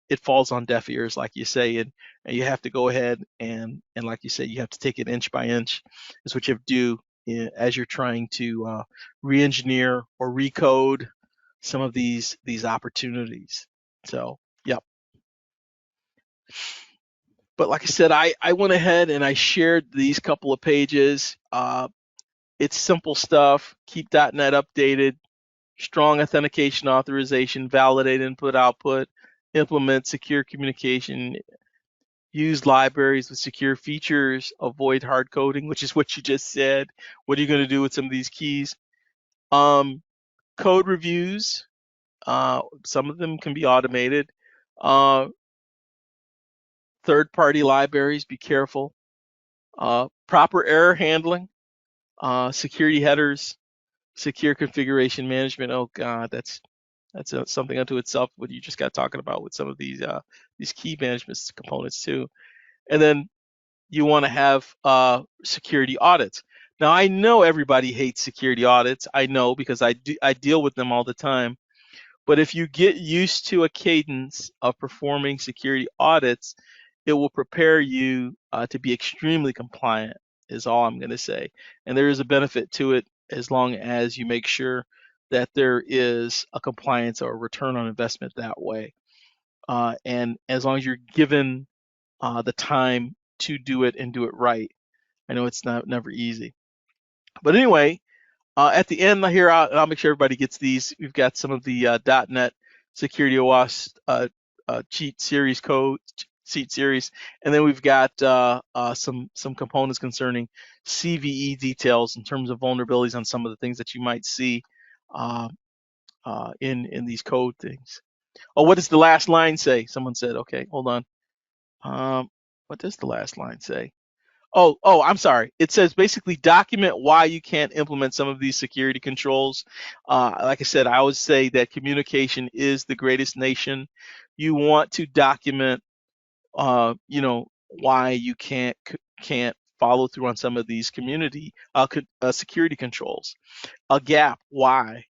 S2: it falls on deaf ears, like you say, and you have to go ahead and like you say, you have to take it inch by inch. Is what you have to do as you're trying to re-engineer or recode some of these opportunities. So, yep. But like I said, I went ahead and I shared these couple of pages. It's simple stuff. Keep .NET updated. Strong authentication authorization. Validate input output. Implement secure communication. Use libraries with secure features. Avoid hard coding, which is what you just said. What are you going to do with some of these keys? Code reviews. Some of them can be automated. Third-party libraries, be careful. Proper error handling, security headers, secure configuration management. Oh God, that's something unto itself. What you just got talking about with some of these key management components too. And then you want to have security audits. Now I know everybody hates security audits. I know, because I deal with them all the time. But if you get used to a cadence of performing security audits, it will prepare you to be extremely compliant, is all I'm going to say. And there is a benefit to it, as long as you make sure that there is a compliance or a return on investment that way. And as long as you're given the time to do it and do it right. I know it's never easy. But anyway, at the end here, I'll make sure everybody gets these. We've got some of the .NET Security OWASP cheat series, and then we've got some components concerning CVE details in terms of vulnerabilities on some of the things that you might see in these code things. Oh, what does the last line say? Someone said, okay, hold on. What does the last line say? Oh, I'm sorry. It says basically document why you can't implement some of these security controls. Like I said, I always say that communication is the greatest nation. You want to document, why you can't follow through on some of these security controls. A gap, why?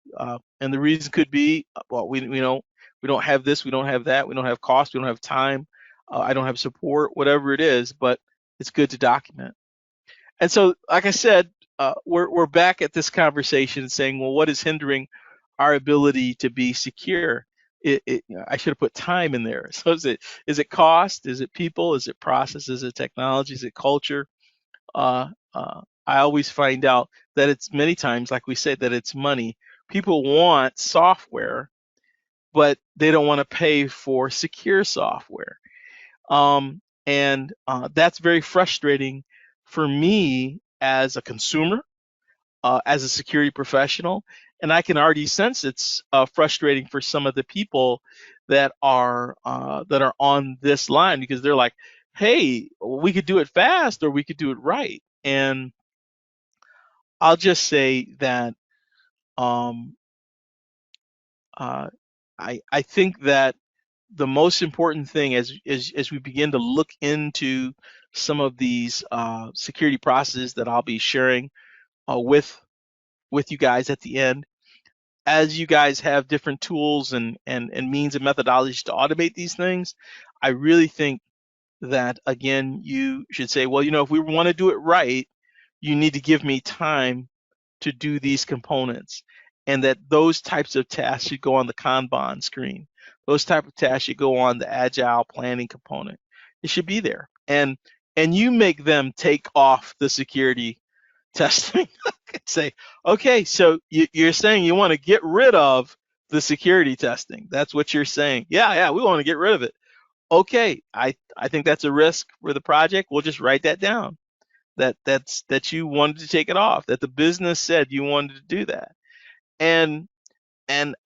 S2: And the reason could be, well, we don't have this, we don't have that, we don't have cost, we don't have time, I don't have support, whatever it is, but it's good to document. And so, like I said, we're back at this conversation saying, well, what is hindering our ability to be secure. I should have put time in there. So is it cost? Is it people? Is it process? Is it technology? Is it culture? I always find out that it's many times, like we said, that it's money. People want software, but they don't want to pay for secure software. And that's very frustrating for me as a consumer, as a security professional, and I can already sense it's frustrating for some of the people that are on this line, because they're like, "Hey, we could do it fast, or we could do it right." And I'll just say that um, I think that the most important thing as we begin to look into some of these security processes that I'll be sharing with you guys at the end, as you guys have different tools and means and methodologies to automate these things, I really think that, again, you should say, well, if we want to do it right, you need to give me time to do these components, and that those types of tasks should go on the Kanban screen. Those type of tasks should go on the agile planning component. It should be there, and you make them take off the security testing. Say, okay, so you're saying you want to get rid of the security testing. That's what you're saying. Yeah, we want to get rid of it. Okay, I think that's a risk for the project. We'll just write that down. That you wanted to take it off. That the business said you wanted to do that. And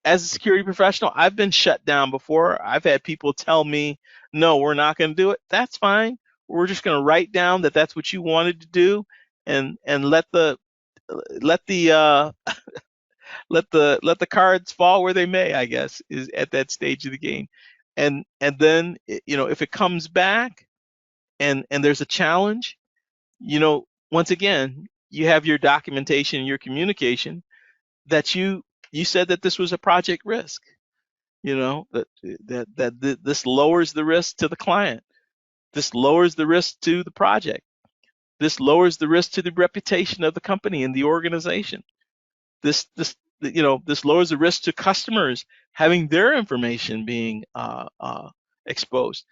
S2: as a security professional, I've been shut down before. I've had people tell me, no, we're not going to do it. That's fine. We're just going to write down that that's what you wanted to do, and let the let the cards fall where they may, I guess, is at that stage of the game. And then, if it comes back and there's a challenge, once again, you have your documentation, your communication, that you said that this was a project risk, that this lowers the risk to the client. This lowers the risk to the project. This lowers the risk to the reputation of the company and the organization. This lowers the risk to customers having their information being exposed.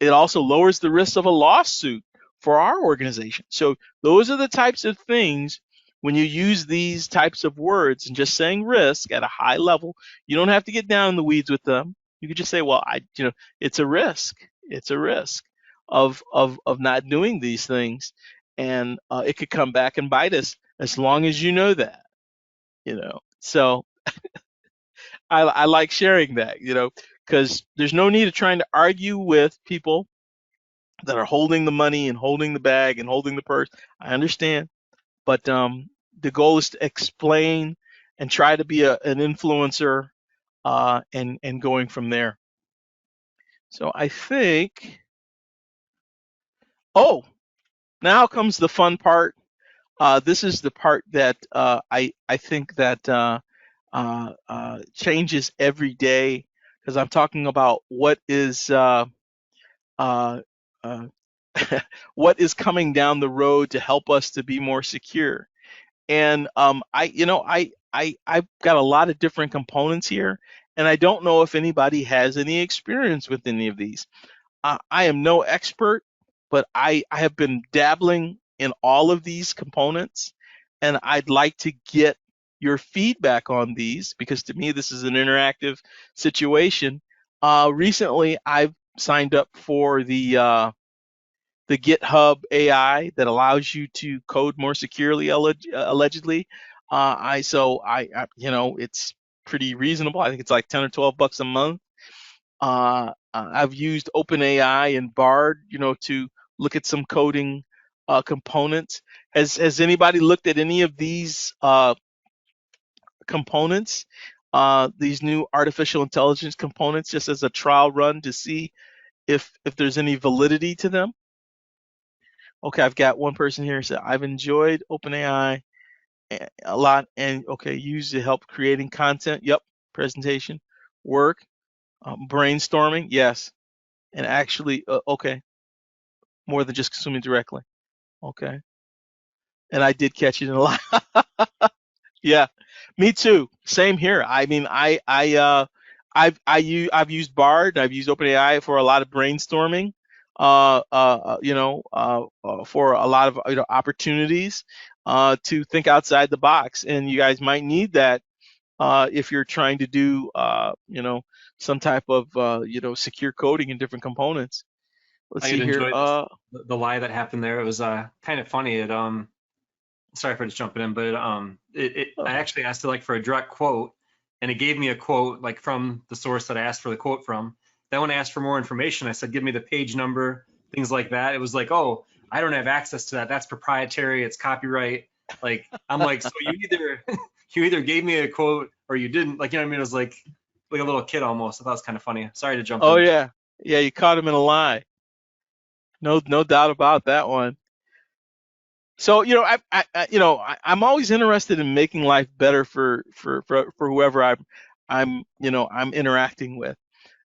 S2: It also lowers the risk of a lawsuit for our organization. So those are the types of things, when you use these types of words and just saying risk at a high level, you don't have to get down in the weeds with them. You could just say, well, it's a risk. It's a risk of not doing these things, and it could come back and bite us, as long as you know that. So I like sharing that, because there's no need of trying to argue with people that are holding the money and holding the bag and holding the purse. I understand, but the goal is to explain and try to be an influencer, and going from there. So I think, now comes the fun part. This is the part that I think that changes every day, because I'm talking about what is what is coming down the road to help us to be more secure. And I've got a lot of different components here, and I don't know if anybody has any experience with any of these. I am no expert, but I have been dabbling in all of these components, and I'd like to get your feedback on these, because to me this is an interactive situation. Recently, I've signed up for the GitHub AI that allows you to code more securely, allegedly. It's pretty reasonable. I think it's like 10 or 12 bucks a month. I've used OpenAI and Bard, to look at some coding components. Has anybody looked at any of these components, these new artificial intelligence components, just as a trial run to see if there's any validity to them? Okay, I've got one person here who said, I've enjoyed OpenAI a lot, and used to help creating content. Yep, presentation, work, brainstorming, yes, and actually, more than just consuming directly. Okay, and I did catch it in a lot. Yeah, me too. Same here. I mean, I've used Bard, I've used OpenAI for a lot of brainstorming, for a lot of opportunities, to think outside the box. And you guys might need that if you're trying to do some type of secure coding in different components. Let's
S4: I
S2: see
S4: could
S2: here.
S4: enjoy the lie that happened there. It was kind of funny. Sorry for just jumping in, but I actually asked it like for a direct quote, and it gave me a quote like from the source that I asked for the quote from. Then when I asked for more information, I said, give me the page number, things like that. It was like, oh, I don't have access to that. That's proprietary. It's copyright. Like, I'm like, so you either you either gave me a quote or you didn't. Like, you know what I mean? It was like a little kid almost. I thought it was kind of funny. Sorry to jump
S2: Oh
S4: in.
S2: yeah, yeah, you caught him in a lie. No doubt about that one. So I'm always interested in making life better for whoever I'm interacting with.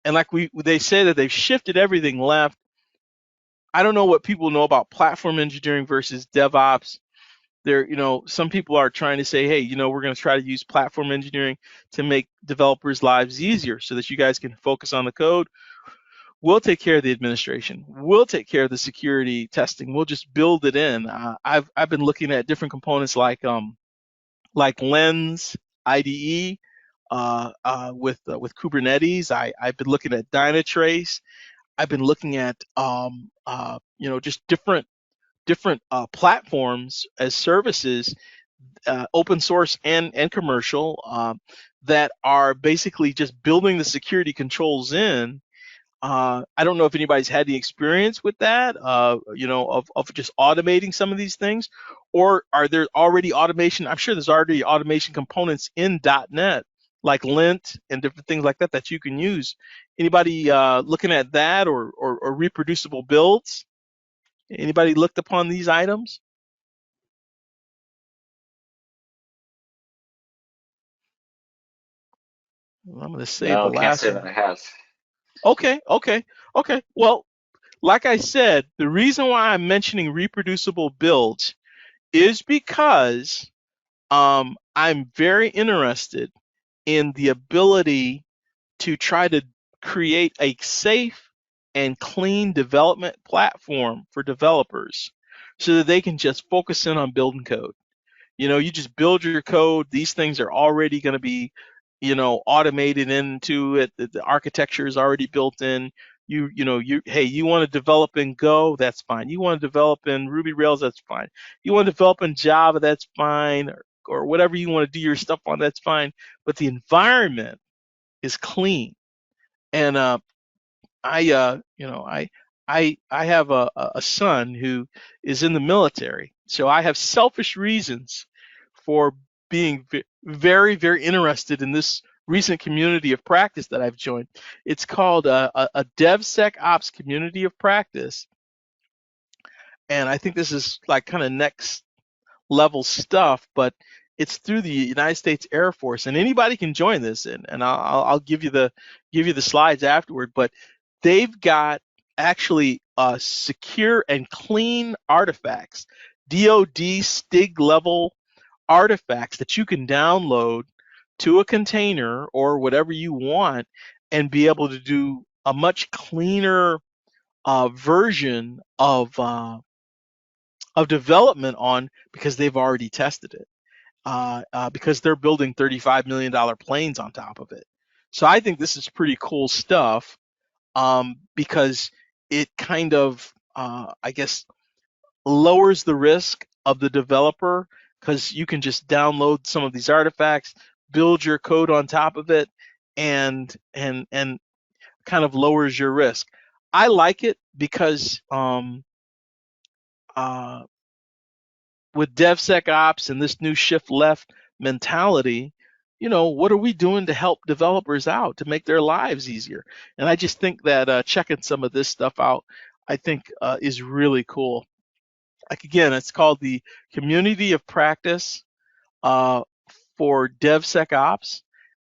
S2: And like they say that they've shifted everything left. I don't know what people know about platform engineering versus DevOps. Some people are trying to say, hey, we're going to try to use platform engineering to make developers' lives easier so that you guys can focus on the code. We'll take care of the administration. We'll take care of the security testing. We'll just build it in. I've been looking at different components like Lens IDE with Kubernetes. I've been looking at Dynatrace. I've been looking at just different platforms as services, open source and commercial, that are basically just building the security controls in. I don't know if anybody's had the experience with that, of just automating some of these things, or are there already automation? I'm sure there's already automation components in .NET, like lint and different things like that you can use. Anybody looking at that, or reproducible builds? Anybody looked upon these items? Well, I'm going to save the
S1: No, can't
S2: last
S1: say that
S2: one.
S1: I have.
S2: Okay. Well, like I said, the reason why I'm mentioning reproducible builds is because I'm very interested in the ability to try to create a safe and clean development platform for developers so that they can just focus in on building code. You just build your code. These things are already going to be, automated into it. The architecture is already built in. You want to develop in Go, that's fine. You want to develop in Ruby Rails, that's fine. You want to develop in Java, that's fine, or whatever you want to do your stuff on, that's fine. But the environment is clean. And I have a son who is in the military, so I have selfish reasons for being very, very interested in this recent community of practice that I've joined. It's called a DevSecOps community of practice, and I think this is like kind of next level stuff, but it's through the United States Air Force, and anybody can join this, and I'll give you the slides afterward. But they've got actually secure and clean artifacts, DoD STIG level artifacts that you can download to a container or whatever you want, and be able to do a much cleaner version of development on, because they've already tested it, because they're building $35 million planes on top of it. So I think this is pretty cool stuff, because it kind of, I guess, lowers the risk of the developer, because you can just download some of these artifacts, build your code on top of it, and kind of lowers your risk. I like it because uh, with DevSecOps and this new shift left mentality, what are we doing to help developers out to make their lives easier? And I just think that checking some of this stuff out, I think is really cool. Like, again, it's called the Community of Practice for DevSecOps,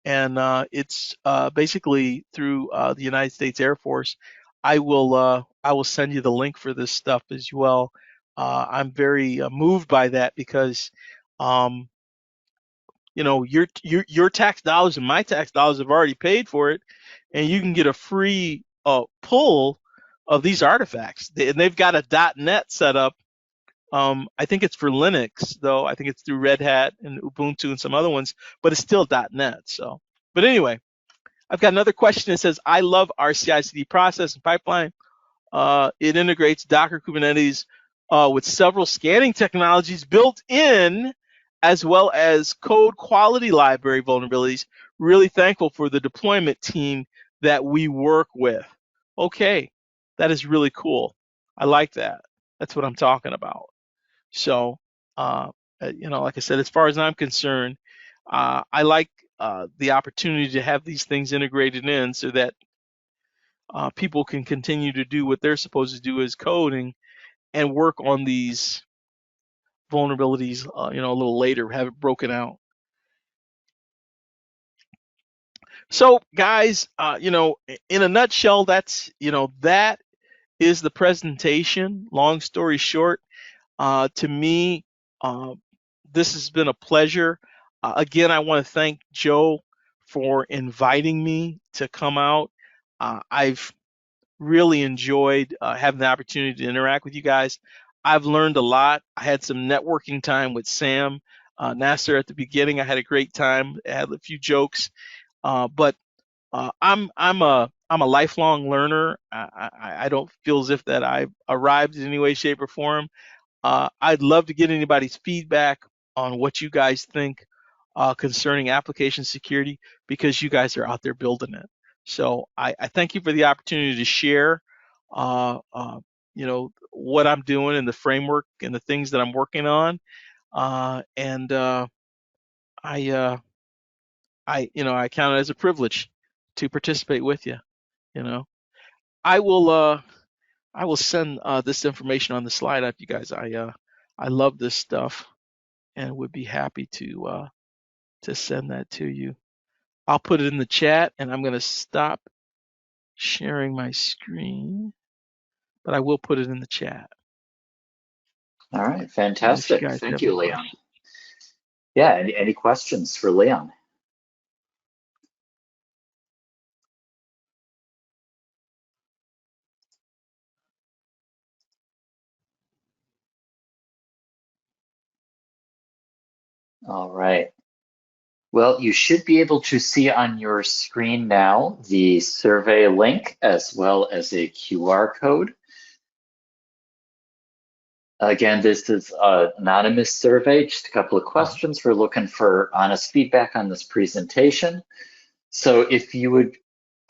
S2: and it's basically through the United States Air Force. I will send you the link for this stuff as well. I'm very moved by that, because um, your tax dollars and my tax dollars have already paid for it, and you can get a free pull of these artifacts. And they've got a .NET set up. I think it's for Linux, though. I think it's through Red Hat and Ubuntu and some other ones, but it's still .NET. So, but anyway, I've got another question that says, I love our CI/CD process and pipeline. It integrates Docker Kubernetes with several scanning technologies built in, as well as code quality library vulnerabilities. Really thankful for the deployment team that we work with. Okay, that is really cool. I like that. That's what I'm talking about. So, like I said, as far as I'm concerned, I like the opportunity to have these things integrated in so that people can continue to do what they're supposed to do as coding and work on these vulnerabilities, a little later, have it broken out. So, guys, in a nutshell, that is the presentation. Long story short, to me, this has been a pleasure. Again, I want to thank Joe for inviting me to come out. I've really enjoyed having the opportunity to interact with you guys. I've learned a lot. I had some networking time with Sam Nasser at the beginning. I had a great time. I had a few jokes, but I'm a lifelong learner. I don't feel as if that I've arrived in any way, shape, or form. I'd love to get anybody's feedback on what you guys think concerning application security, because you guys are out there building it. So I thank you for the opportunity to share, what I'm doing and the framework and the things that I'm working on. I count it as a privilege to participate with you. I will send this information on the slide out to you guys. I love this stuff and would be happy to send that to you. I'll put it in the chat, and I'm going to stop sharing my screen, but I will put it in the chat.
S1: All right, fantastic. Thank you, Leon.
S2: Questions.
S1: Yeah, any questions for Leon? All right. Well, you should be able to see on your screen now the survey link as well as a QR code. Again, this is an anonymous survey, just a couple of questions. We're looking for honest feedback on this presentation. So if you would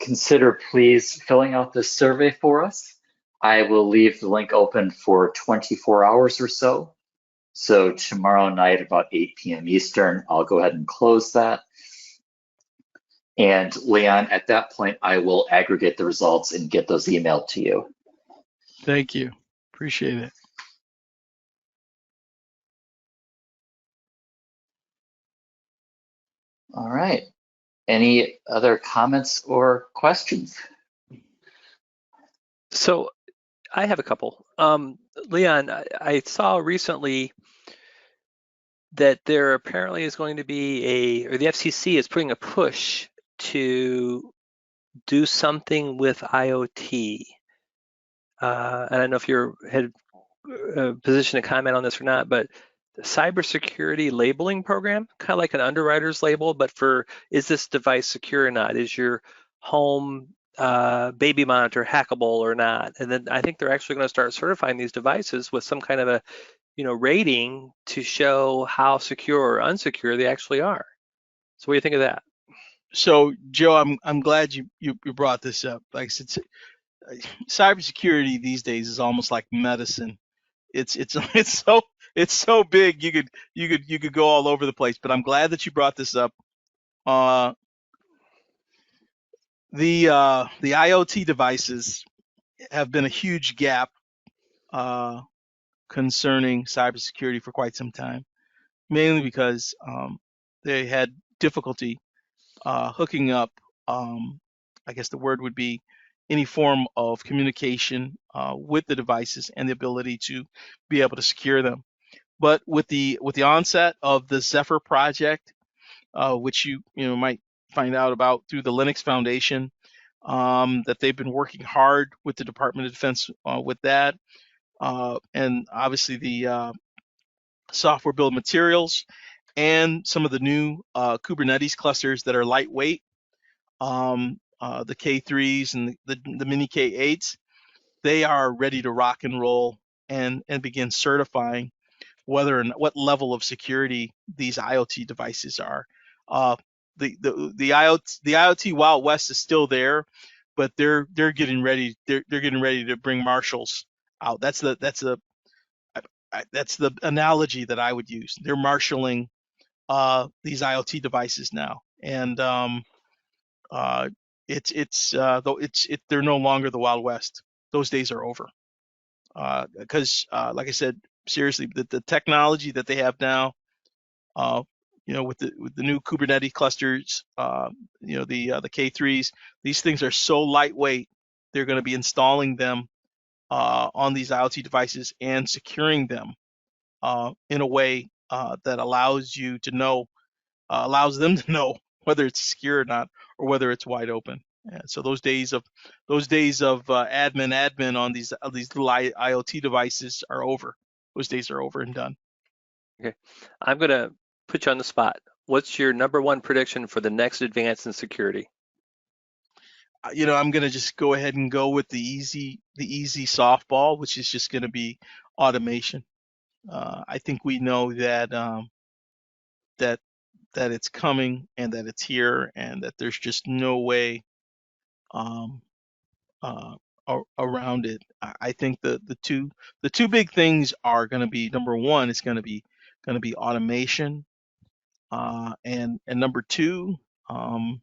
S1: consider please filling out this survey for us, I will leave the link open for 24 hours or so. So tomorrow night about 8 p.m. Eastern, I'll go ahead and close that. And Leon, at that point, I will aggregate the results and get those emailed to you.
S2: Thank you. Appreciate it.
S1: All right. Any other comments or questions?
S3: So I have a couple. Leon, I saw recently that there apparently is going to be or the FCC is putting a push to do something with IoT. And I don't know if you're had a position to comment on this or not, but the cybersecurity labeling program, kind of like an underwriter's label, but for is this device secure or not? Is your home baby monitor hackable or not? And then I think they're actually going to start certifying these devices with some kind of a rating to show how secure or unsecure they actually are. So what do you think of that?
S2: So Joe, I'm glad you brought this up. Like I said, cybersecurity these days is almost like medicine. It's so big you could go all over the place. But I'm glad that you brought this up. The IoT devices have been a huge gap concerning cybersecurity for quite some time, mainly because they had difficulty hooking up, I guess the word would be, any form of communication with the devices and the ability to be able to secure them. But with the onset of the Zephyr project which you might find out about through the Linux Foundation, that they've been working hard with the Department of Defense with that, and obviously the software bill of materials and some of the new Kubernetes clusters that are lightweight, the K3s and the mini K8s. They are ready to rock and roll and begin certifying whether and what level of security these IoT devices are. The IoT Wild West is still there, but they're getting ready. They're getting ready to bring marshals out. That's the analogy that I would use. They're marshaling these IoT devices now, and they're no longer the Wild West. Those days are over. Because like I said, seriously, the technology that they have now, with the new Kubernetes clusters, the K3s, these things are so lightweight. They're going to be installing them on these IoT devices and securing them in a way that allows them to know whether it's secure or not, or whether it's wide open. And so those days of admin on these little IoT devices are over. Those days are over and done.
S5: Okay, I'm gonna put you on the spot. What's your number one prediction for the next advance in security?
S2: I'm gonna just go ahead and go with the easy softball, which is just gonna be automation. I think we know that that it's coming and that it's here, and that there's just no way around it. I think the two big things are going to be, number one, it's going to be automation, and number two, the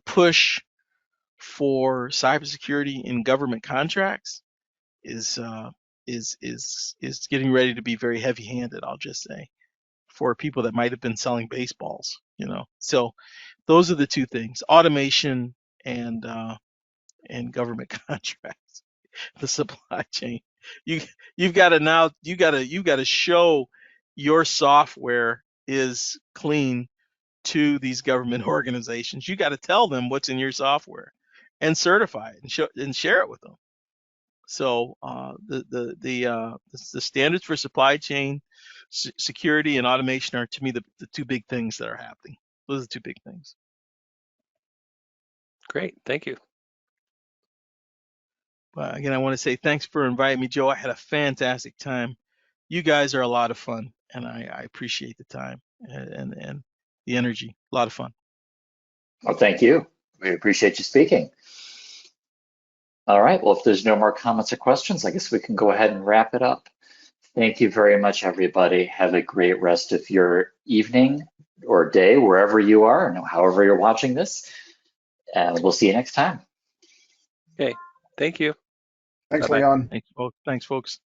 S2: push for cybersecurity in government contracts is getting ready to be very heavy-handed. I'll just say, for people that might have been selling baseballs, So those are the two things: automation and government contracts, the supply chain. You've got to show your software is clean to these government organizations. You got to tell them what's in your software and certify it and share it with them. So the standards for supply chain security and automation are, to me, the two big things that are happening. Those are the two big things.
S5: Great, thank you.
S2: Again, I want to say thanks for inviting me, Joe. I had a fantastic time. You guys are a lot of fun, and I appreciate the time and the energy. A lot of fun.
S1: Well, thank you. We appreciate you speaking. All right, well, if there's no more comments or questions, I guess we can go ahead and wrap it up. Thank you very much, everybody. Have a great rest of your evening or day, wherever you are, and however you're watching this. And we'll see you next time.
S5: Okay, thank you.
S6: Thanks,
S2: Bye-bye.
S6: Leon.
S2: Thanks, folks.